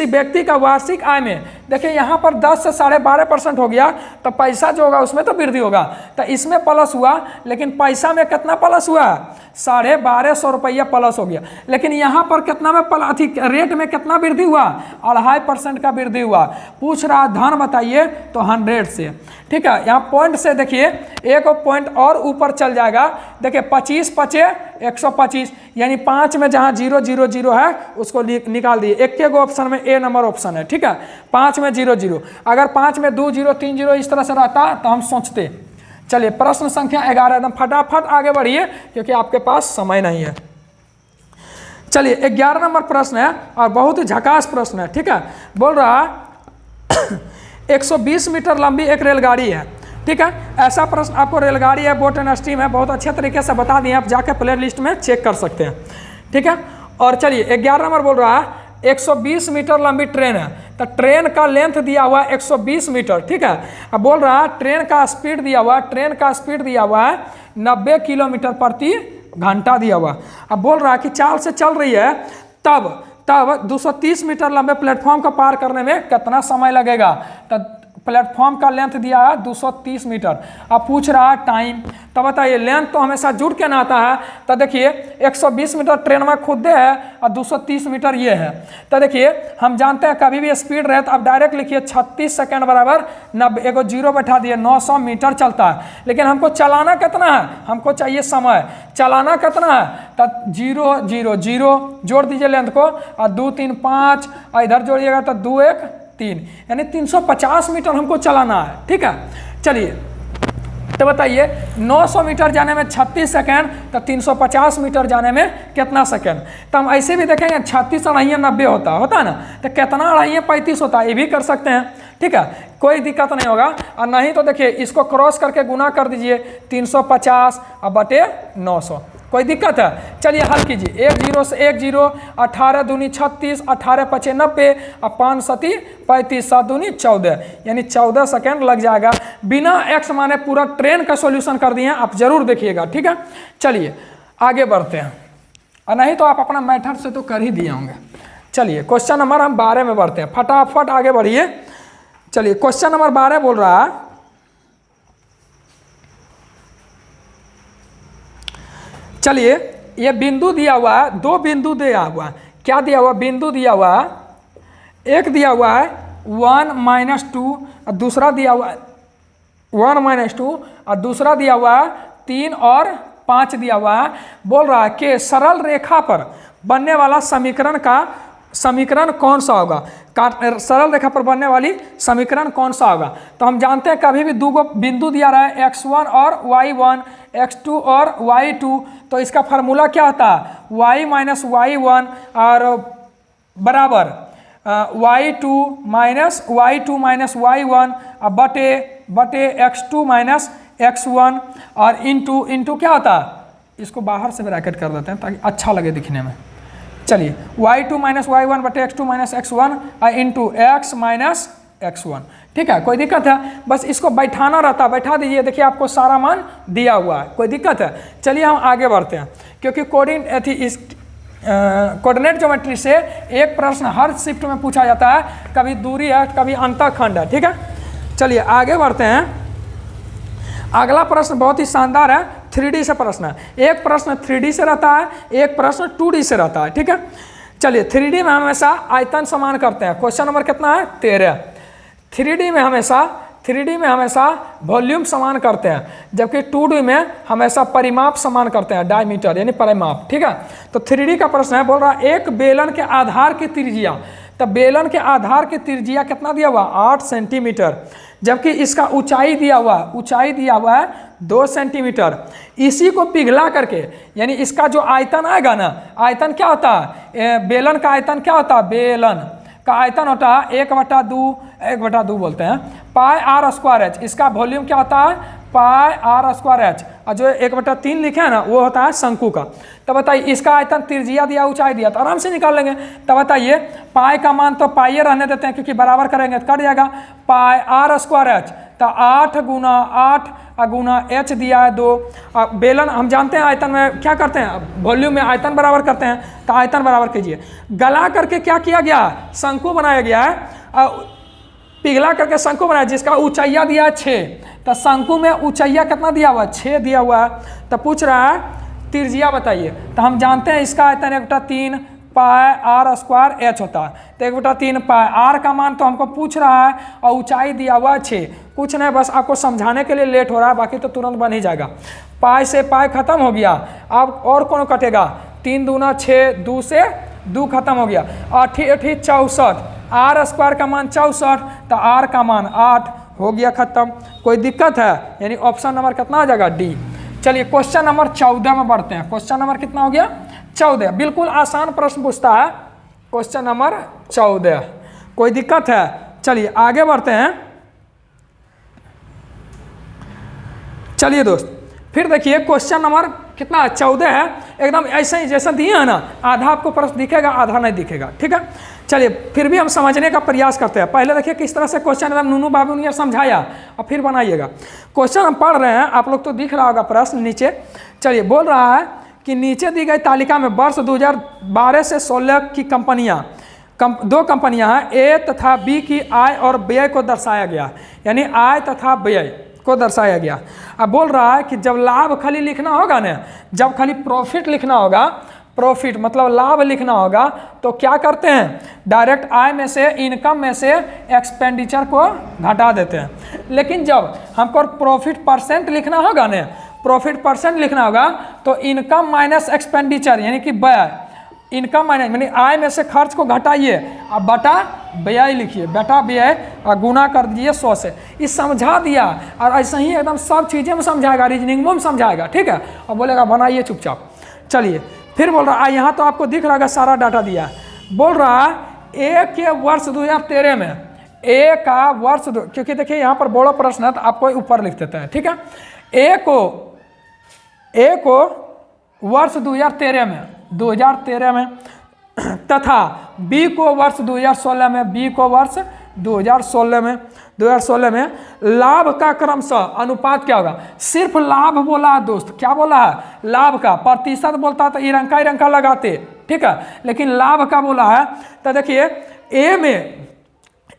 व्यक्ति का वार्षिक आय में, देखिए यहाँ पर 10 से 12.5% हो गया, तो पैसा जो होगा उसमें तो वृद्धि होगा, तो इसमें प्लस हुआ, लेकिन पैसा में कितना प्लस हुआ 1250 रुपया प्लस हो गया। लेकिन यहाँ पर कितना में रेट में कितना वृद्धि हुआ 2.5% का वृद्धि हुआ। पूछ रहा धन बताइए, तो 100 से। ठीक है, यहाँ पॉइंट से देखिए एक पॉइंट और ऊपर चल जाएगा, देखिए 25 × 5 = 125, यानी 5 में जहाँ 0 0 0 है उसको निकाल दिए, एक गो ऑप्शन में ए नंबर ऑप्शन है। ठीक है, 5 में 0 0, अगर 5 में 2 0 3 0 इस तरह से रहता तो हम सोचते, चलिए प्रश्न संख्या 11, एकदम फटाफट आगे बढ़िए क्योंकि आपके पास समय नहीं है। चलिए 11 नंबर प्रश्न है और बहुत ही झकास प्रश्न है, ठीक है। बोल रहा 120 मीटर लंबी एक रेलगाड़ी है, ठीक है। ऐसा प्रश्न आपको रेलगाड़ी है, बोट एंड स्टीम है, बहुत अच्छे तरीके से बता दिए, आप जाके प्ले लिस्ट में चेक कर सकते हैं, ठीक है। और चलिए 11 नंबर बोल रहा है 120 मीटर लंबी ट्रेन है, तो ट्रेन का लेंथ दिया हुआ है 120 मीटर, ठीक है। अब बोल रहा है ट्रेन का स्पीड दिया हुआ है 90 किलोमीटर प्रति घंटा दिया हुआ। अब बोल रहा है कि चाल से चल रही है तब 230 मीटर लंबे प्लेटफॉर्म को पार करने में कितना समय लगेगा। तो प्लेटफॉर्म का लेंथ दिया है 230 मीटर। अब पूछ रहा है टाइम, तो बताइए लेंथ तो हमेशा जुड़ के ना आता है। तो देखिए 120 मीटर ट्रेन में खुद है और 230 मीटर ये है। तो देखिए हम जानते हैं कभी भी स्पीड रहे तो आप डायरेक्ट लिखिए 36 सेकेंड बराबर 90, एगो जीरो बैठा दिए, 900 मीटर चलता है। लेकिन हमको चलाना कितना है, हमको चाहिए समय, चलाना कितना है, तो 0 0 0 जोड़ दीजिए लेंथ को, और 2 3 5 और इधर जोड़िएगा तो 2 1 3, यानी 350 मीटर हमको चलाना है, ठीक है। चलिए तो बताइए 900 मीटर जाने में 36 सेकेंड, तो 350 मीटर जाने में कितना सेकेंड। तो हम ऐसे भी देखेंगे 36 अढ़ाई 90 होता है ना, तो कितना अढ़ाई 35 होता है, ये भी कर सकते हैं, ठीक है, कोई दिक्कत नहीं होगा। और नहीं तो देखिए इसको क्रॉस करके गुना कर दीजिए 350 और बटे 900, कोई दिक्कत है। चलिए हल कीजिए, 1 0 से 1 0, 18 दूनी 36, 18 5 90 और 5 7 35, 7 दूनी 14, यानी 14 सेकेंड लग जाएगा। बिना एक्स माने पूरा ट्रेन का सॉल्यूशन कर दिए हैं, आप जरूर देखिएगा, ठीक है। चलिए आगे बढ़ते हैं, और नहीं तो आप अपना मेथड से तो कर ही दिए होंगे। चलिए क्वेश्चन नंबर हम 12 में बढ़ते हैं, फटाफट आगे बढ़िए। चलिए क्वेश्चन नंबर 12 बोल रहा है, चलिए ये बिंदु दिया हुआ है, 2 बिंदु दिया हुआ है, क्या दिया हुआ, बिंदु दिया हुआ है, एक दिया हुआ है 1 - 2 और दूसरा दिया हुआ है 1 - 2 और दूसरा दिया हुआ है 3 और 5 दिया हुआ है। बोल रहा है कि सरल रेखा पर बनने वाला समीकरण कौन सा होगा, सरल रेखा पर बनने वाली समीकरण कौन सा होगा। तो हम जानते हैं कभी भी 2 बिंदु दिया रहा है x1 और y1, x2 और y2, तो इसका फार्मूला क्या होता है, y - y1 और बराबर y2 - y1 और बटे x2 - x1 और इंटू क्या होता है, इसको बाहर से ब्रैकेट कर देते हैं ताकि अच्छा लगे दिखने में। चलिए y2 - y1 बटे x2 - x1 और इंटू x - x1, ठीक है, कोई दिक्कत है, बस इसको बैठाना रहता, बैठा दीजिए, देखिए आपको सारा मान दिया हुआ है, कोई दिक्कत है। चलिए हम आगे बढ़ते हैं, क्योंकि कोऑर्डिनेट ज्योमेट्री से एक प्रश्न हर शिफ्ट में पूछा जाता है, कभी दूरी है कभी अंतःखंड है, ठीक है। चलिए आगे बढ़ते हैं, अगला प्रश्न बहुत ही शानदार है, 3D से प्रश्न है। एक प्रश्न 3D से रहता है, एक प्रश्न 2D से रहता है, ठीक है। चलिए 3D में हमेशा आयतन समान करते हैं, क्वेश्चन नंबर कितना है 13। 3D में हमेशा वॉल्यूम समान करते हैं, जबकि 2D में हमेशा परिमाप समान करते हैं, डायमीटर यानी परिमाप, ठीक है। तो 3D का प्रश्न है, बोल रहा है एक बेलन के आधार की त्रिज्या, तो बेलन के आधार की त्रिज्या कितना दिया हुआ 8 सेंटीमीटर, जबकि इसका ऊंचाई दिया हुआ है 2 सेंटीमीटर। इसी को पिघला करके, यानी इसका जो आयतन आएगा ना, आयतन क्या होता है, बेलन का आयतन क्या होता है, बेलन का आयतन होता है 1/2 बोलते हैं पाई r स्क्वायर एच। इसका वॉल्यूम क्या होता है पाई r स्क्वायर एच, और जो 1/3 लिखे हैं ना वो होता है शंकु का। तो बताइए इसका आयतन त्रिज्या दिया ऊंचाई दिया, तो आराम से निकाल लेंगे। तो बताइए पाई का मान तो पाई रहने देते हैं क्योंकि बराबर करेंगे तो कट जाएगा, पाई r स्क्वायर एच, तो 8 गुना h दिया है 2। बेलन हम जानते हैं आयतन में क्या करते हैं, वॉल्यूम में आयतन बराबर करते हैं, तो आयतन बराबर कीजिए। गला करके क्या किया गया, शंकु बनाया गया है, पिघला करके शंकु बनाया जिसका ऊंचाइया दिया है 6। तो शंकु में ऊंचाइया कितना दिया हुआ है 6 दिया हुआ है। तो पूछ रहा है त्रिज्या बताइए, तो हम जानते हैं इसका आयतन 1/3 पाई r स्क्वायर एच होता है, तो 1/3 पाई r का मान तो हमको पूछ रहा है, और ऊंचाई दिया हुआ है 6। कुछ नहीं, बस आपको समझाने के लिए लेट हो रहा है, बाकी तो तुरंत बन ही जाएगा। पाई से पाई खत्म हो गया, अब और कौन कटेगा, 3 दूना 6, 2 से 2 खत्म हो गया, 8 × 8 = 64, r स्क्वायर का मान 64, तो r का मान 8 हो गया खत्म। कोई दिक्कत है, यानी ऑप्शन नंबर कितना हो जाएगा डी। चलिए क्वेश्चन नंबर 14 में बढ़ते हैं। क्वेश्चन नंबर कितना हो गया 14। बिल्कुल आसान प्रश्न पूछता है क्वेश्चन नंबर 14। कोई दिक्कत है? चलिए आगे बढ़ते हैं। चलिए दोस्त फिर देखिए क्वेश्चन नंबर कितना 14 है, एकदम ऐसे ही जैसा दिए है ना, आधा आपको प्रश्न दिखेगा आधा नहीं दिखेगा, ठीक है। चलिए फिर भी हम समझने का प्रयास करते हैं। पहले देखिए किस तरह से क्वेश्चन एकदम नूनू बाबू ने समझाया और फिर बनाइएगा। क्वेश्चन हम पढ़ रहे हैं, आप लोग तो दिख रहा होगा प्रश्न नीचे। चलिए बोल रहा है कि नीचे दी गई तालिका में वर्ष 2012 से 16 की दो कंपनियां हैं, ए तथा बी की आय और व्यय को दर्शाया गया, यानी आय तथा व्यय को दर्शाया गया। अब बोल रहा है कि जब लाभ खाली लिखना होगा ना, जब खाली प्रॉफिट लिखना होगा, प्रॉफिट मतलब लाभ लिखना होगा, तो क्या करते हैं, डायरेक्ट आय में से, इनकम में से एक्सपेंडिचर को घटा देते हैं। लेकिन जब हमको प्रॉफिट परसेंट लिखना होगा ना, प्रॉफिट परसेंट लिखना होगा, तो इनकम माइनस एक्सपेंडिचर यानी कि व्यय, इनकम माइनस यानी आय में से खर्च को घटाइए, अब बटा व्यय लिखिए, बटा व्यय और गुना कर दीजिए 100 से। इस समझा दिया और ऐसे ही एकदम सब चीज़ें में समझाएगा, रीजनिंग में समझाएगा, ठीक है। और बोलेगा बनाइए चुपचाप। चलिए फिर बोल रहा है, यहाँ तो आपको दिख रहा है सारा डाटा दिया। बोल रहा है ए के वर्ष 2013 में, ए का वर्ष क्योंकि देखिए यहाँ पर बड़ा प्रश्न है तो आपको ऊपर लिख देते हैं, ठीक है। ए को वर्ष 2013 में तथा बी को वर्ष 2016 में, बी को वर्ष 2016 में लाभ का क्रमशः अनुपात क्या होगा। सिर्फ लाभ बोला है दोस्त, क्या बोला है, लाभ का। प्रतिशत बोलता तो इरंका लगाते, ठीक है, लेकिन लाभ का बोला है। तो देखिए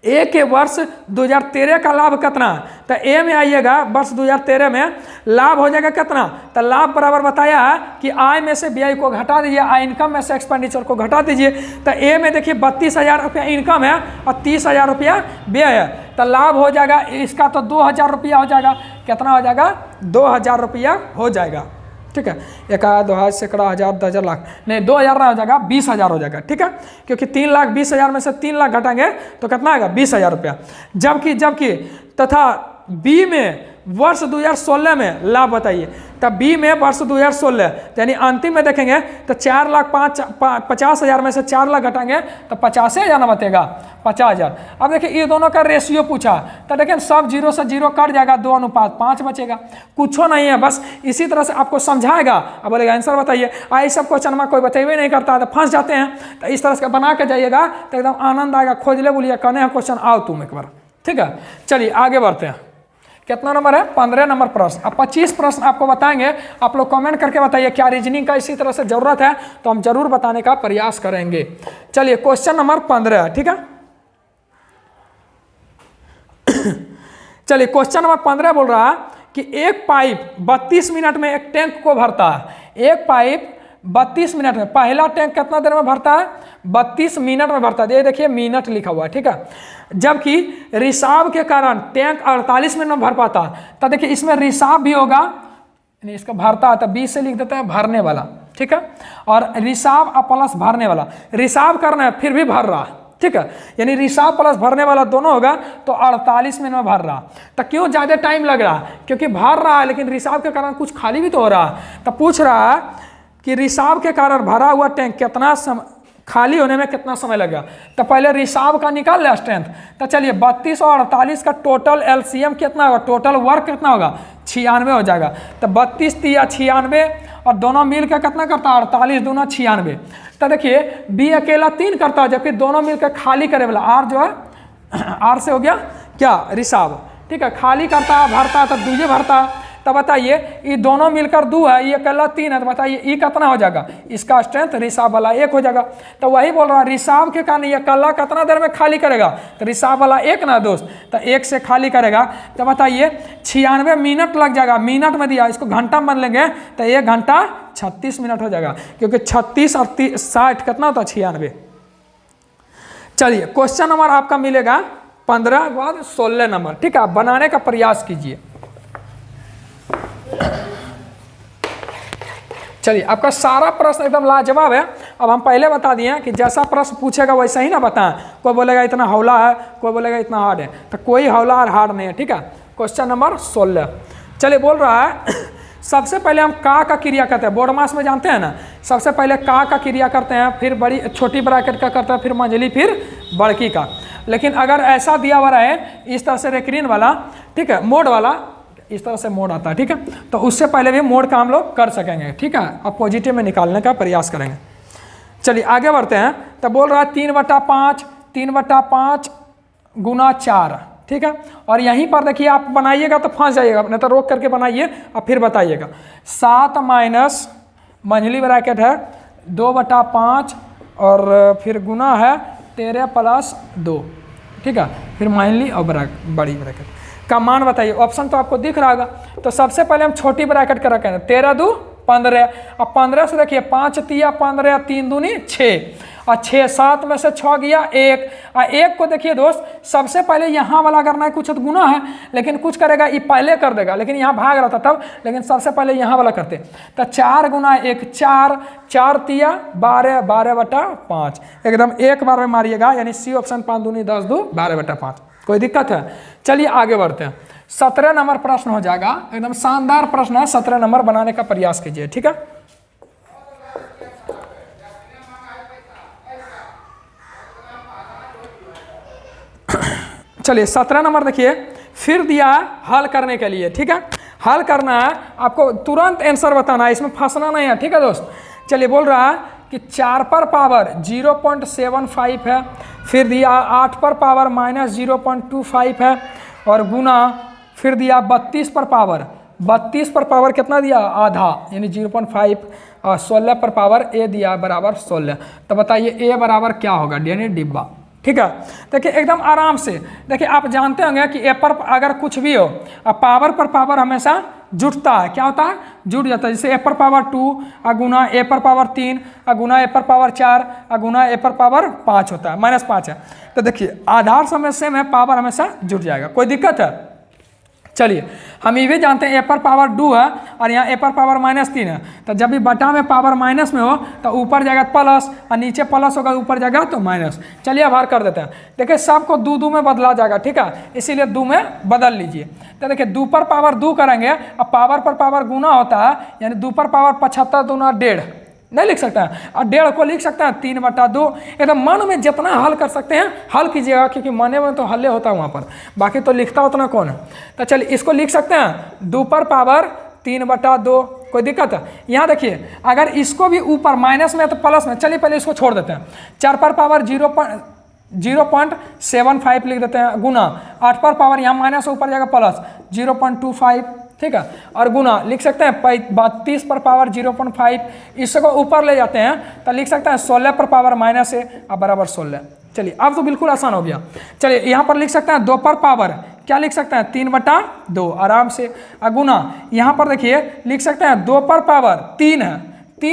ए के वर्ष 2013 का लाभ कितना है, तो ए में आइएगा वर्ष 2013 में लाभ हो जाएगा कितना, तो लाभ बराबर बताया है कि आय में से व्यय को घटा दीजिए, आय इनकम में से एक्सपेंडिचर को घटा दीजिए। तो ए में देखिए 32,000 रुपया इनकम है और 30,000 रुपया व्यय है, तो लाभ हो जाएगा इसका तो 2,000 रुपया हो जाएगा। कितना हो जाएगा, 2,000 रुपया हो जाएगा, ठीक है। 1 2 सैकड़ा 1000 10,000 लाख नहीं, 2,000 ना हो जाएगा, 20,000 हो जाएगा, ठीक है। क्योंकि 3,20,000 में से 3 लाख घटाएंगे तो कितना आएगा, 20,000 रुपया। जबकि तथा बी में वर्ष 2016 में लाभ बताइए, तब बी में वर्ष 2016 यानी अंतिम में देखेंगे तो 4,50,000 में से 4 लाख घटाएंगे तो 50,000 ना बतेगा, 50,000। अब देखिए ये दोनों का रेशियो पूछा, तो देखिए सब 0 से 0 कट जाएगा, 2:5 बचेगा, कुछ नहीं है, बस इसी तरह से आपको समझाएगा। अब बोलेगा आंसर बताइए, आई सब क्वेश्चन में कोई बतेबे नहीं करता तो फंस जाते हैं। तो इस तरह से बना के जाइएगा तो एकदम आनंद आएगा, खोज ले बोलिए कहने हैं क्वेश्चन आओ तुम एक बार, ठीक है। चलिए आगे बढ़ते हैं। कितना नंबर है, 15 नंबर प्रश्न। अब 25 प्रश्न आपको बताएंगे, आप लोग कमेंट करके बताइए क्या रीजनिंग का इसी तरह से जरूरत है, तो हम जरूर बताने का प्रयास करेंगे। चलिए क्वेश्चन नंबर 15 है, ठीक है। चलिए क्वेश्चन नंबर 15 बोल रहा है कि एक पाइप 32 मिनट में एक टैंक को भरता है। एक पाइप 32 मिनट में, पहला टैंक कितना देर में भरता है, 32 मिनट में भरता है। ये देखिए मिनट लिखा हुआ है, ठीक है। जबकि रिसाव के कारण टैंक 48 मिनट में भर पाता है। तो देखिए इसमें रिसाव भी होगा, इसका भरता है तो 20 से लिख देते हैं भरने वाला, ठीक है। और रिसाव प्लस भरने वाला, रिसाव करना है फिर भी भर रहा है, ठीक है, यानी रिसाव प्लस भरने वाला दोनों होगा तो 48 मिनट में भर रहा। तो क्यों ज़्यादा टाइम लग रहा है, क्योंकि भर रहा है लेकिन रिसाव के कारण कुछ खाली भी तो हो रहा है। तो पूछ रहा है कि रिसाव के कारण भरा हुआ टैंक कितना खाली होने में कितना समय लगेगा। तो पहले रिसाव का निकाल ले स्ट्रेंथ। तो चलिए 32 और 48 का टोटल एलसीएम कितना होगा, टोटल वर्क कितना होगा, 96 हो जाएगा। तो 32 या 96 और दोनों मिल के कितना करता है, 48 दूना 96। तो देखिए बी अकेला 3 करता है, जबकि दोनों मिलकर खाली करे वाला आर जो है, आर से हो गया क्या, रिसाव, ठीक है। खाली करता है भरता है तो दूजे भरता है। तो बताइए ये दोनों मिलकर 2 है, ये अकेला 3 है, तो बताइए ये कितना हो जाएगा, इसका स्ट्रेंथ रिसाव वाला 1 हो जाएगा। तो वही बोल रहा है रिसाव के कारण ये अकेला कितना देर में खाली करेगा, तो रिसाव वाला 1 ना दोस्त, तो 1 से खाली करेगा। तो बताइए 96 मिनट लग जाएगा, मिनट में दिया, इसको घंटा में बन लेंगे तो 1 घंटा 36 मिनट हो जाएगा, क्योंकि 36 और 60 कितना होता है, 96। चलिए क्वेश्चन नंबर आपका मिलेगा 15 के बाद 16 नंबर, ठीक है। आप बनाने का प्रयास कीजिए। चलिए आपका सारा प्रश्न एकदम लाजवाब है। अब हम पहले बता दिए कि जैसा प्रश्न पूछेगा वैसा ही ना बताएं, कोई बोलेगा इतना हौला है, कोई बोलेगा इतना हार्ड है, तो कोई हौला और हार्ड नहीं है, ठीक है। क्वेश्चन नंबर 16 चलिए बोल रहा है सबसे पहले हम का क्रिया करते हैं, बोर्ड मास में जानते हैं ना, सबसे पहले का क्रिया करते हैं, फिर बड़ी छोटी ब्रैकेट का करते हैं, फिर मंझली, फिर बड़की का। लेकिन अगर ऐसा दिया हुआ रहे इस तरह से रेक्रीन वाला, ठीक है, मोड वाला, इस तरह से मोड आता है, ठीक है, तो उससे पहले भी मोड का हम लोग कर सकेंगे, ठीक है। अब पॉजिटिव में निकालने का प्रयास करेंगे। चलिए आगे बढ़ते हैं। तो बोल रहा है 3/5 गुना 4, ठीक है। और यहीं पर देखिए आप बनाइएगा तो फंस जाइएगा, नहीं तो रोक करके बनाइए और फिर बताइएगा। 7 माइनस मंझली ब्रैकेट है 2/5 और फिर गुना है 13 + 2, ठीक है, फिर मंझली और बड़ी ब्रैकेट का मान बताइए। ऑप्शन तो आपको दिख रहा होगा। तो सबसे पहले हम छोटी ब्रैकेट का रखेंगे 13 × 2 = 15। अब 15 से देखिए 5 × 3 = 15, 3 दूनी 6 और 6 7 में से 6 गया 1 और 1 को देखिए दोस्त सबसे पहले यहाँ वाला करना है, कुछ तो गुना है लेकिन कुछ करेगा ये पहले कर देगा, लेकिन यहाँ भाग रहा था तब, लेकिन सबसे पहले यहाँ वाला करते। तो 4 × 1 4, 4 × 3 = 12, 12/5 एकदम एक बार में मारिएगा, यानी सी ऑप्शन 5 दूनी 10, 2 12/5। कोई दिक्कत है? चलिए आगे बढ़ते हैं। 17 नंबर प्रश्न हो जाएगा, एकदम शानदार प्रश्न है, 17 नंबर बनाने का प्रयास कीजिए, ठीक है। चलिए 17 नंबर देखिए, फिर दिया है हल करने के लिए, ठीक है। हल करना है आपको, तुरंत आंसर बताना है, इसमें फंसना नहीं है, ठीक है दोस्त। चलिए बोल रहा है कि 4 पर पावर 0.75 है, फिर दिया 8 पर पावर -0.25 है और गुना, फिर दिया 32 पर पावर कितना दिया? आधा, यानी 0.5 और 16 पर पावर ए दिया बराबर 16। तो बताइए ए बराबर क्या होगा? यानी डिब्बा, ठीक है। देखिए एकदम आराम से, देखिए आप जानते होंगे कि ए पर अगर कुछ भी हो अब पावर पर पावर हमेशा जुटता है, क्या होता है? जुट जाता है। जैसे ए पर पावर 2 गुना ए पर पावर 3 गुना ए पर पावर 4 गुना ए पर पावर 5 होता है, -5 है। तो देखिए आधार समस्या में पावर हमेशा जुट जाएगा, कोई दिक्कत है? चलिए हम ये भी जानते हैं ए पर पावर 2 है और यहाँ ए पर पावर -3 है, तो जब भी बटा में पावर माइनस में हो तो ऊपर जाएगा प्लस और नीचे प्लस होगा, ऊपर जाएगा तो माइनस। चलिए अब हल कर देते हैं। देखिए सबको 2 में बदला जाएगा, ठीक है, इसीलिए 2 में बदल लीजिए। तो देखिए 2 पर पावर 2 करेंगे, अब पावर पर पावर गुना होता है, यानी 2 पर पावर 75 दूना 1.5 नहीं लिख सकता है, और 1.5 को लिख सकता है 3/2। एकदम मन में जितना हल कर सकते हैं हल कीजिएगा, क्योंकि मने में तो हल्ले होता है वहाँ पर, बाकी तो लिखता उतना कौन है। तो चलिए इसको लिख सकते हैं 2 पर पावर 3/2, कोई दिक्कत है? यहाँ देखिए अगर इसको भी ऊपर माइनस में है तो प्लस में, चलिए पहले इसको छोड़ देते हैं। 4 पर पावर 0.75 लिख देते हैं गुना, 8 पर पावर यहाँ माइनस ऊपर जाएगा प्लस 0.25, ठीक है, और गुना लिख सकते हैं 32 पर पावर 0.5, इसको ऊपर ले जाते हैं तो लिख सकते हैं 16 पर पावर -1 और बराबर 16। चलिए अब तो बिल्कुल आसान हो गया। चलिए यहाँ पर लिख सकते हैं 2 पर पावर क्या लिख सकते हैं? 3/2 आराम से, और गुना यहाँ पर देखिए लिख सकते हैं 2 पर पावर 3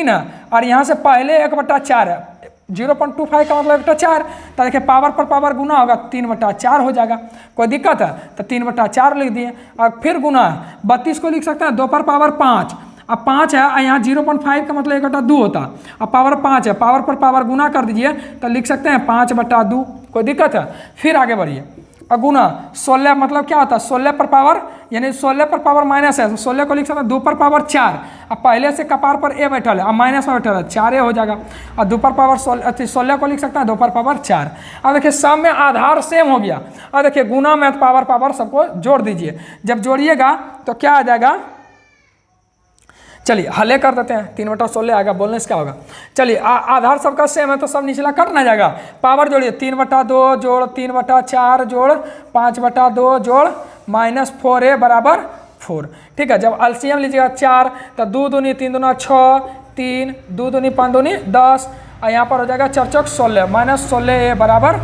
है और यहाँ से पहले 1/4 है, 0.25 का मतलब 1/4, तो देखिए पावर पर पावर गुना होगा 3/4 हो जाएगा, कोई दिक्कत है? तो 3/4 लिख दिए और फिर गुना 32 को लिख सकते हैं 2 पर पावर 5, अब 5 है और यहाँ 0.5 का मतलब 1/2 होता, अब पावर 5 है, पावर पर पावर गुना कर दीजिए तो लिख सकते हैं 5/2, कोई दिक्कत है? फिर आगे बढ़िए और गुना 16 मतलब क्या होता है? 16 पर पावर, यानी 16 पर पावर माइनस है, 16 को लिख सकते हैं 2 पर पावर 4, अब पहले से कपार पर ए बैठा है, अब माइनस में बैठा है 4 हो जाएगा, और 2 पर पावर 16 को लिख सकते हैं 2 पर पावर 4। अब देखिए सब में आधार सेम हो गया, और देखिए गुना में पावर सबको जोड़ दीजिए, जब जोड़िएगा तो क्या आ जाएगा? चलिए हले कर देते हैं, 3/16 आएगा, बोलने से क्या होगा? चलिए आधार सबका सेम है तो सब निचला कट ना जाएगा, पावर जोड़िए 3/2 जोड़ 3/4 जोड़ 5/2 जोड़ -4a बराबर 4, ठीक है। जब एलसीएम लीजिएगा 4 तो 2 दूनी 3 दूना 6, 3 2 दूनी 5 दूनी 10 और यहाँ पर हो जाएगा 4 चौक 16 -16a बराबर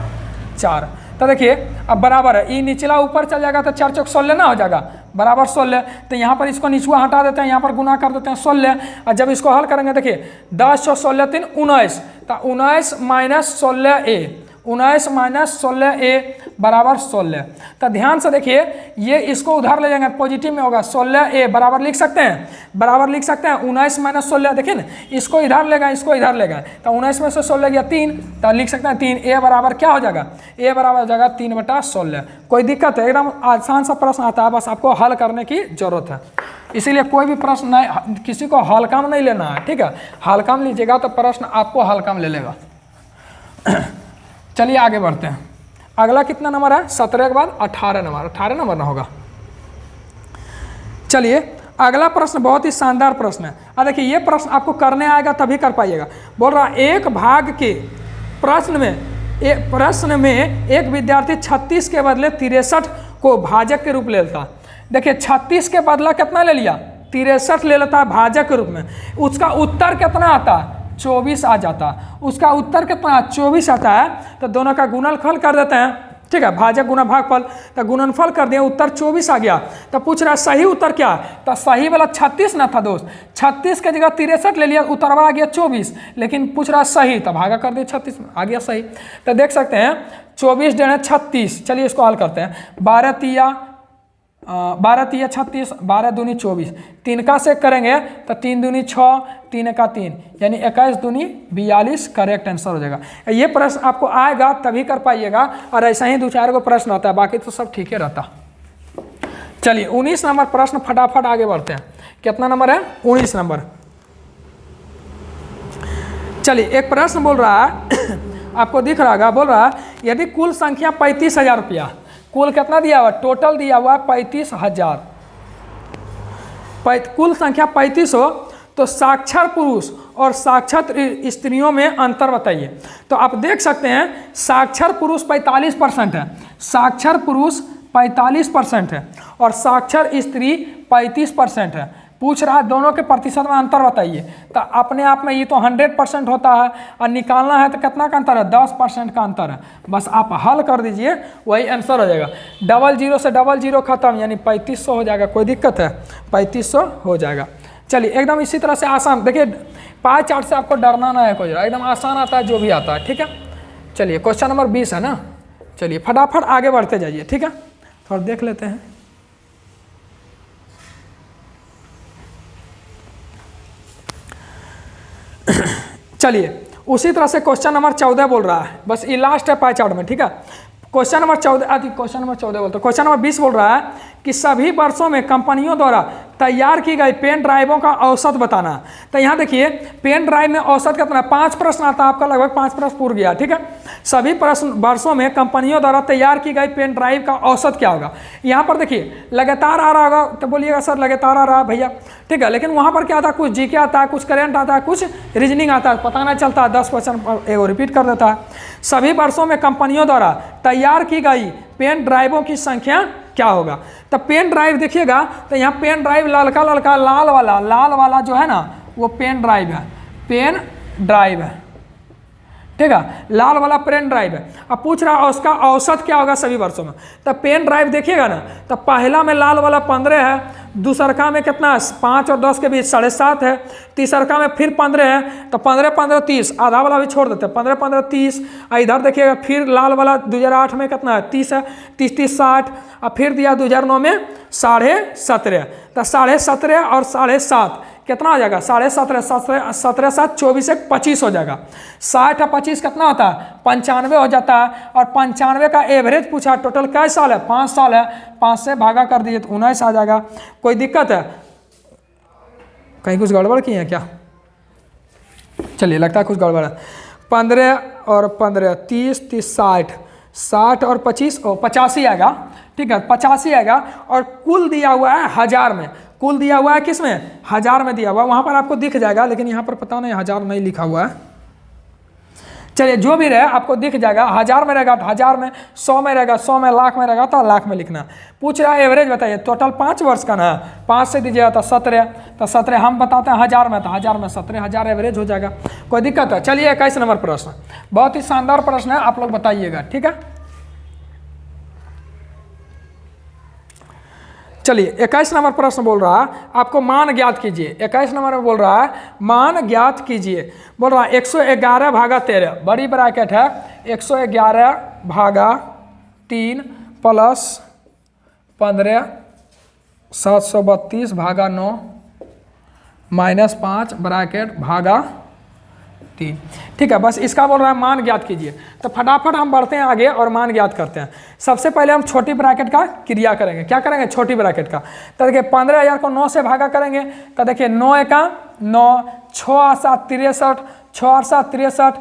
4। तो देखिए अब बराबर है, ये निचला ऊपर चल जाएगा तो 4 चौक 16 ना हो जाएगा बराबर 16। तो यहाँ पर इसको निचुआ हटा देते हैं, यहाँ पर गुना कर देते हैं 16, और जब इसको हल करेंगे देखिए 10 × 16 = 19, तो 19 - 16a, 19 माइनस 16a बराबर 16। तो ध्यान से देखिए, ये इसको उधर ले जाएंगे, पॉजिटिव में होगा 16a बराबर लिख सकते हैं, बराबर लिख सकते हैं 19 माइनस 16। देखिए ना, इसको इधर लेगा, इसको इधर लेगा, तो 19 में से 16 गया 3, तो लिख सकते हैं 3a बराबर क्या हो जाएगा, a बराबर हो जाएगा 3/16। कोई दिक्कत है? एकदम आसान सा प्रश्न आता है, बस आपको हल करने की जरूरत है। इसीलिए कोई भी प्रश्न नहीं, किसी को हल्का में नहीं लेना है, ठीक है? हल्का में लीजिएगा तो प्रश्न आपको हल्का में ले लेगा। चलिए आगे बढ़ते हैं। अगला कितना नंबर है? 17 के बाद 18 नंबर, 18 नंबर ना होगा। चलिए अगला प्रश्न बहुत ही शानदार प्रश्न है। अब देखिए, ये प्रश्न आपको करने आएगा तभी कर पाइएगा। बोल रहा एक भाग के प्रश्न में एक विद्यार्थी 36 के बदले 63 को भाजक के रूप ले लेता। देखिए 36 के बदला कितना ले लिया? 63 ले लेता है भाजक के रूप में। उसका उत्तर कितना आता है? 24 आ जाता है। उसका उत्तर कितना? 24 आता है। तो दोनों का गुणनफल कर देते हैं, ठीक है? भाजक गुना भागफल, तो गुणनफल कर दिया, उत्तर 24 आ गया। तो पूछ रहा है सही उत्तर क्या? तो सही वाला 36 ना था दोस्त, 36 के जगह 63 ले लिया, उत्तरवा आ गया 24, लेकिन पूछ रहा है सही, तो भागा कर दिया 36 में, आ गया सही। तो देख सकते हैं 24 डेढ़ 36। चलिए इसको हल करते हैं। 12 तिया 36, 12 दूनी 24, 3 का से करेंगे तो 3 दूनी 6, 3 का 3, यानी 21 दूनी 42 करेक्ट आंसर हो जाएगा। ये प्रश्न आपको आएगा तभी कर पाइएगा, और ऐसा ही 2-4 को प्रश्न आता है, बाकी तो सब ठीक ही रहता। चलिए 19 नंबर प्रश्न, फटाफट आगे बढ़ते हैं। कितना नंबर है? 19 नंबर। चलिए एक प्रश्न बोल रहा है आपको दिख रहा होगा, बोल रहा है यदि कुल संख्या 35,000 रुपया, कुल कितना दिया हुआ? टोटल दिया हुआ 35,000, कुल संख्या 35 हो तो साक्षर पुरुष और साक्षर स्त्रियों में अंतर बताइए। तो आप देख सकते हैं साक्षर पुरुष 45% है, साक्षर पुरुष 45% है और साक्षर स्त्री 35% है। पूछ रहा है दोनों के प्रतिशत में अंतर बताइए। तो अपने आप में ये तो 100% होता है, और निकालना है तो कितना का अंतर है? 10% का अंतर है। बस आप हल कर दीजिए, वही आंसर हो जाएगा। 00 से 00 खत्म, यानी 3500 हो जाएगा। कोई दिक्कत है? 3500 हो जाएगा। चलिए एकदम इसी तरह से आसान, देखिए पाई चार्ट से आपको डरना ना है कोई, एकदम आसान आता है जो भी आता है, ठीक है? चलिए क्वेश्चन नंबर 20 है ना। चलिए फटाफट आगे बढ़ते जाइए, ठीक है? थोड़ा देख लेते हैं। चलिए उसी तरह से क्वेश्चन नंबर 14 बोल रहा है, बस ये लास्ट है पाई चार्ट में, ठीक है? क्वेश्चन नंबर 14 बोलते, क्वेश्चन नंबर 20 बोल रहा है कि सभी वर्षों में कंपनियों द्वारा तैयार की गई पेन ड्राइवों का औसत बताना। तो यहाँ देखिए पेन ड्राइव में औसत कितना? 5 प्रश्न आता है आपका, लगभग 5 प्रश्न पूरा गया, ठीक है? सभी प्रश्न वर्षों में कंपनियों द्वारा तैयार की गई पेन ड्राइव का औसत क्या होगा? यहाँ पर देखिए लगातार आ रहा होगा, तो बोलिएगा सर लगातार आ रहा है भैया, ठीक है? लेकिन वहाँ पर क्या आता है? कुछ जीके आता है, कुछ करेंट आता है, कुछ रीजनिंग आता है, पता नहीं चलता है। 10 क्वेश्चन एगो रिपीट कर देता है। सभी वर्षों में कंपनियों द्वारा तैयार की गई पेन ड्राइवों की संख्या क्या होगा? तो पेन ड्राइव देखिएगा, तो यहाँ पेन ड्राइव लाल वाला जो है ना, वो पेन ड्राइव है, पेन ड्राइव है, ठीक है? लाल वाला पेन ड्राइव है। अब पूछ रहा है उसका औसत क्या होगा सभी वर्षों में। तो पेन ड्राइव देखिएगा ना, तो पहला में लाल वाला 15 है, दूसरका में कितना? 5 और 10 के बीच 7.5 है, तीसरका में फिर 15 है, तो 15 15 30, आधा वाला भी छोड़ देते हैं, 15 15 30। इधर देखिएगा फिर लाल वाला 2008 में कितना है? 30 है, 30 30 60, और फिर दिया 2009 में 17.5। तो 17.5 और 7.5 कितना हो जाएगा? 17.5 17 7 24 1 25 हो जाएगा। 60 और 25 कितना होता है? 95 हो जाता है। और 95 का एवरेज पूछा, टोटल कै साल है? 5 साल है, 5 से भागा कर दीजिए तो 19 आ जाएगा। कोई दिक्कत है? कहीं कुछ गड़बड़ की है क्या? चलिए लगता है कुछ गड़बड़ है। 15 और 15 30 30 60, 60 और 25 85 आएगा, ठीक है? 85 आएगा। और कुल दिया हुआ है 1000 में, कुल दिया हुआ है किस में? 1000 में दिया हुआ है। वहाँ पर आपको दिख जाएगा, लेकिन यहाँ पर पता नहीं 1000 नहीं लिखा हुआ है। चलिए जो भी रहे आपको दिख जाएगा। 1000 में रहेगा तो 1000 में, 100 में रहेगा 100 में, लाख में रहेगा तो लाख में लिखना। पूछ रहा है एवरेज बताइए, टोटल 5 वर्ष का ना, 5 से दीजिएगा तो 17, तो 17 हम बताते हैं 1000 में, तो 1000 में 17,000 एवरेज हो जाएगा। कोई दिक्कत है? चलिए 21 नंबर प्रश्न, बहुत ही शानदार प्रश्न है, आप लोग बताइएगा, ठीक है? चलिए 21 नंबर प्रश्न बोल रहा है आपको मान ज्ञात कीजिए। 21 नंबर में बोल रहा है मान ज्ञात कीजिए। बोल रहा है 111 भागा 13, बड़ी ब्रैकेट है 111 भागा 3 प्लस 15 732 भागा 9 माइनस 5 ब्रैकेट भागा 3। ठीक है, बस इसका बोल रहा है मान ज्ञात कीजिए। तो फटाफट हम बढ़ते हैं आगे और मान ज्ञात करते हैं। सबसे पहले हम छोटी ब्रैकेट का क्रिया करेंगे। क्या करेंगे? छोटी ब्रैकेट का। तो देखिए 15,000 को 9 से भागा करेंगे तो देखिए 9 एका 9, 6 और 7 63, 6 और 7 63,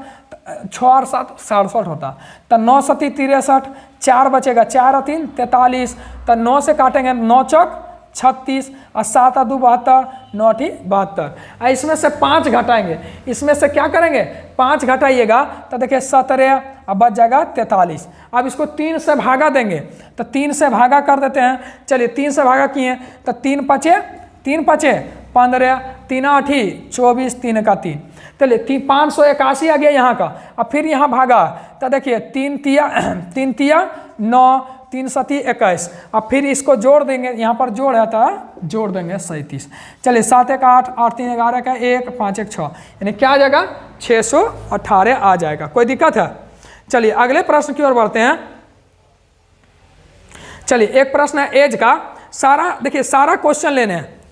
6 और 7 67 होता। तो 9 सती 63, 4 बचेगा, 4 और 3 43। तो 9 से काटेंगे 9 चौक 36 और 7 और 2 72, 9 72। इसमें से 5 घटाएंगे। इसमें से क्या करेंगे? 5 घटाइएगा तो देखिए 17 और बच जाएगा 43। अब इसको 3 से भागा देंगे तो 3 से भागा कर देते हैं। चलिए 3 से भागा किए तो 3 पचे 15, 3 8 24, 3 का 3। चलिए 581 आ गया यहाँ का। अब फिर यहाँ भागा तो देखिए 3 तिया 9, 3 सती 21। अब फिर इसको जोड़ देंगे, यहाँ पर जोड़ है तो जोड़ देंगे 37। चलिए 7 1 8, 8 3 11 का 1, 5 1 6, यानी क्या आ जाएगा? 618 आ जाएगा। कोई दिक्कत है? चलिए अगले प्रश्न की ओर बढ़ते हैं। चलिए एक प्रश्न है एज का। सारा देखिए सारा क्वेश्चन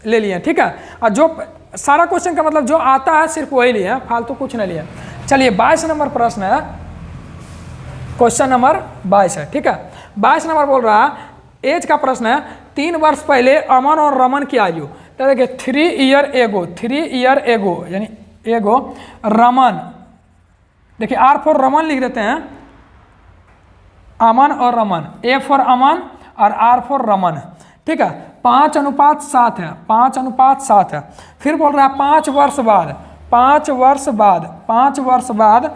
ले लिए, ठीक है। और जो सारा क्वेश्चन का मतलब जो आता है सिर्फ वही लिए, फालतू कुछ नहीं लिए। चलिए 22 नंबर प्रश्न है, क्वेश्चन नंबर 22 है, ठीक है। 22 नंबर बोल रहा है एज का प्रश्न है। 3 वर्ष पहले अमन और रमन की आयु, तो देखिए 3 ईयर एगो यानी एगो रमन, देखिए R फॉर रमन लिख देते हैं, अमन और रमन, A फॉर अमन और R फॉर रमन, ठीक है। 5:7 है, 5:7 है। फिर बोल रहा है 5 वर्ष बाद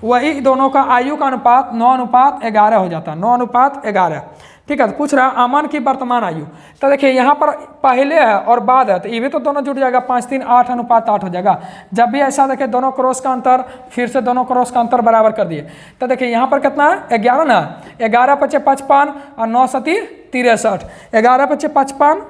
वही दोनों का आयु का अनुपात 9:11 हो जाता है, 9:11, ठीक है। तो पूछ रहा है अमन की वर्तमान आयु। तो देखिए यहाँ पर पहले है और बाद है तो ये भी तो दोनों जुड़ जाएगा, 5 3 8:8 हो जाएगा। जब भी ऐसा देखिए दोनों क्रॉस का अंतर, फिर से दोनों क्रॉस का अंतर बराबर कर दिए। तो देखिए यहाँ पर कितना है? 11 ना, 11 × 5 = 55 और 9 सती 63, 11 × 5 = 55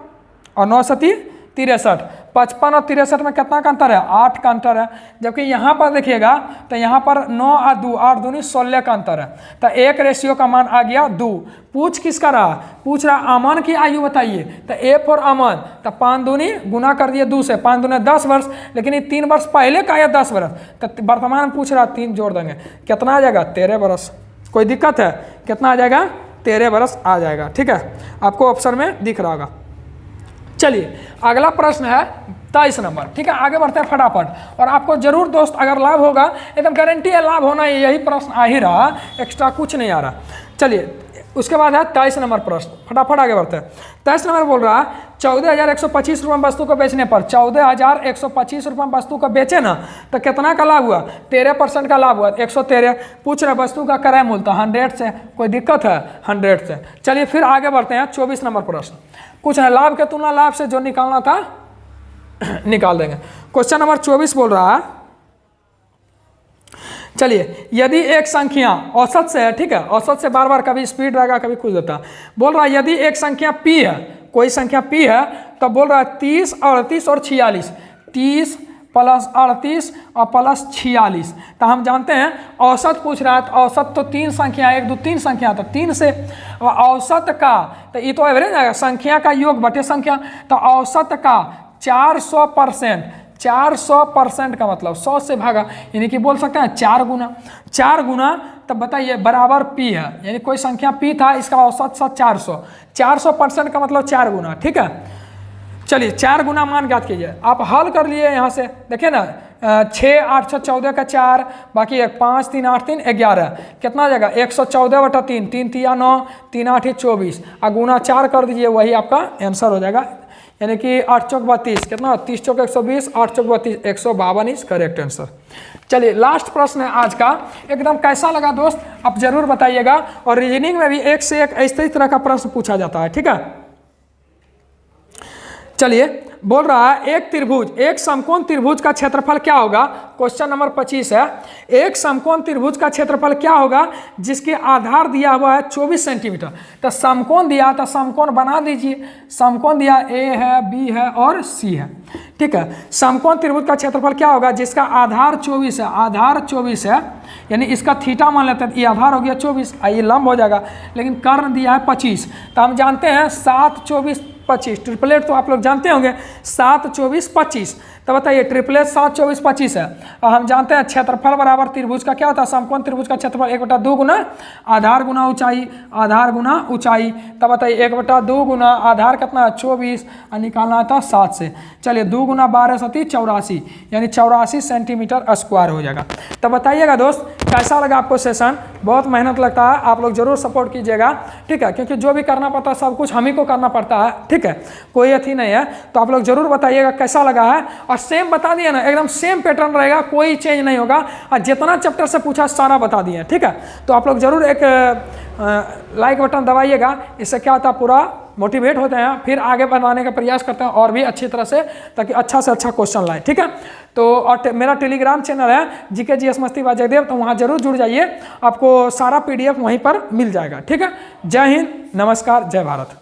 और 9 सती 63। 55 और 63 में कितना का अंतर है? 8 का अंतर है। जबकि यहाँ पर देखिएगा तो यहाँ पर 9 और 2, 8 दूनी 16 का अंतर है। तो 1 रेशियो का मान आ गया 2। पूछ किसका रहा? पूछ रहा अमन की आयु बताइए। तो A फॉर अमन, तो 5 दूनी गुना कर दिए 2 से, 5 दूनी 10 वर्ष, लेकिन ये 3 वर्ष पहले का है 10 वर्ष। तो वर्तमान पूछ रहा 3 जोड़ देंगे, कितना आ जाएगा? 13 वर्ष। कोई दिक्कत है? कितना आ जाएगा? 13 वर्ष आ जाएगा, ठीक है। आपको ऑप्शन में दिख रहा होगा। चलिए अगला प्रश्न है 23 नंबर, ठीक है। आगे बढ़ते हैं फटाफट। और आपको जरूर दोस्त अगर लाभ होगा, एकदम गारंटी है लाभ होना, यही प्रश्न आ ही रहा, एक्स्ट्रा कुछ नहीं आ रहा। चलिए उसके बाद है 23 नंबर प्रश्न, फटाफट आगे बढ़ते हैं। 23 नंबर बोल रहा है 14,125 रुपये में वस्तु को बेचने पर 14,125 रुपये में वस्तु को बेचे ना तो कितना का लाभ हुआ? 13% का लाभ हुआ, 113। पूछ रहे वस्तु का क्रय मूल्य तो 100 से। कोई दिक्कत है? 100 से। चलिए फिर आगे बढ़ते हैं 24 नंबर प्रश्न। कुछ है लाभ के तुलना लाभ से जो निकालना था निकाल देंगे। क्वेश्चन नंबर 24 बोल रहा है, चलिए यदि एक संख्या औसत से है, ठीक है, औसत से बार बार कभी स्पीड रहेगा कभी कुछ देता। बोल रहा है यदि एक संख्या P है, कोई संख्या P है, तो बोल रहा है 30, 38 और 46, 30 + 38 और +46। तो हम जानते हैं औसत पूछ रहा है, तो औसत तो 3 संख्या, 1 2 3 संख्या, तो 3 से औसत का, तो ये तो एवरेज आएगा, संख्या का योग बटे संख्या, तो औसत का 400%, 400% का मतलब 100 से भागा, यानी कि बोल सकते हैं 4 गुना। तब बताइए बराबर P है, यानी कोई संख्या P था, इसका औसत 400, 400% का मतलब 4 गुना, ठीक है। चलिए 4 गुना मान ज्ञात कीजिए। आप हल कर लिए यहाँ से, देखिए ना 6 8 6 14 का 4, बाकी 1 5 3 8 3 11, कितना आ जाएगा? 114/3, 3 3 9, 3 8 24, और गुना 4 कर दीजिए, वही आपका आंसर हो जाएगा। यानी कि 8 चौक 32, कितना? 30 चौक 120, 8 चौक 32, 152 इज करेक्ट आंसर। चलिए लास्ट प्रश्न है आज का। एकदम कैसा लगा दोस्त आप जरूर बताइएगा। और रीजनिंग में भी एक से एक इस तरह का प्रश्न पूछा जाता है, ठीक है। चलिए बोल रहा है एक त्रिभुज, एक समकोण त्रिभुज का क्षेत्रफल क्या होगा। क्वेश्चन नंबर 25 है, एक समकोण त्रिभुज का क्षेत्रफल क्या होगा जिसके आधार दिया हुआ है 24 सेंटीमीटर। तो समकोण दिया तो समकोण बना दीजिए। समकोण दिया ए है, बी है और सी है, ठीक है। समकोण त्रिभुज का क्षेत्रफल क्या होगा जिसका आधार 24 है, आधार 24 है, यानी इसका थीटा मान लेते हैं, ये आधार हो गया 24, ये लंब हो जाएगा, लेकिन कर्ण दिया है 25। तो हम जानते हैं 7, 24, 25, ट्रिपलेट तो आप लोग जानते होंगे 7, 24, 25। तो बताइए ट्रिपलेट 7, 24, 25 है। और हम जानते हैं क्षेत्रफल बराबर त्रिभुज का क्या होता है, समकोण त्रिभुज का क्षेत्रफल 1/2 गुना आधार गुना ऊंचाई, आधार गुना ऊंचाई। तब बताइए 1/2 गुना आधार कितना है 24 और निकालना था 7 से। चलिए 2 गुना 12 सती 84, यानी 84 सेंटीमीटर स्क्वायर हो जाएगा। तो बताइएगा दोस्त कैसा लगा आपको सेशन। बहुत मेहनत लगता है, आप लोग जरूर सपोर्ट कीजिएगा, ठीक है, क्योंकि जो भी करना पड़ता है सब कुछ हम ही को करना पड़ता है, ठीक है, कोई अथी नहीं है। तो आप लोग जरूर बताइएगा कैसा लगा है, और सेम बता दिए ना, एकदम सेम पैटर्न रहेगा, कोई चेंज नहीं होगा, और जितना चैप्टर से पूछा सारा बता दिए, ठीक है। तो आप लोग जरूर एक लाइक बटन दबाइएगा, इससे क्या होता है पूरा मोटिवेट होते हैं, फिर आगे बढ़ाने का प्रयास करते हैं और भी अच्छी तरह से, ताकि अच्छा से अच्छा क्वेश्चन लाए, ठीक है। तो और मेरा टेलीग्राम चैनल है जीके जीएस मस्ती बाय जयदेव, तो वहाँ जरूर जुड़ जाइए, आपको सारा PDF वहीं पर मिल जाएगा, ठीक है। जय हिंद, नमस्कार, जय भारत।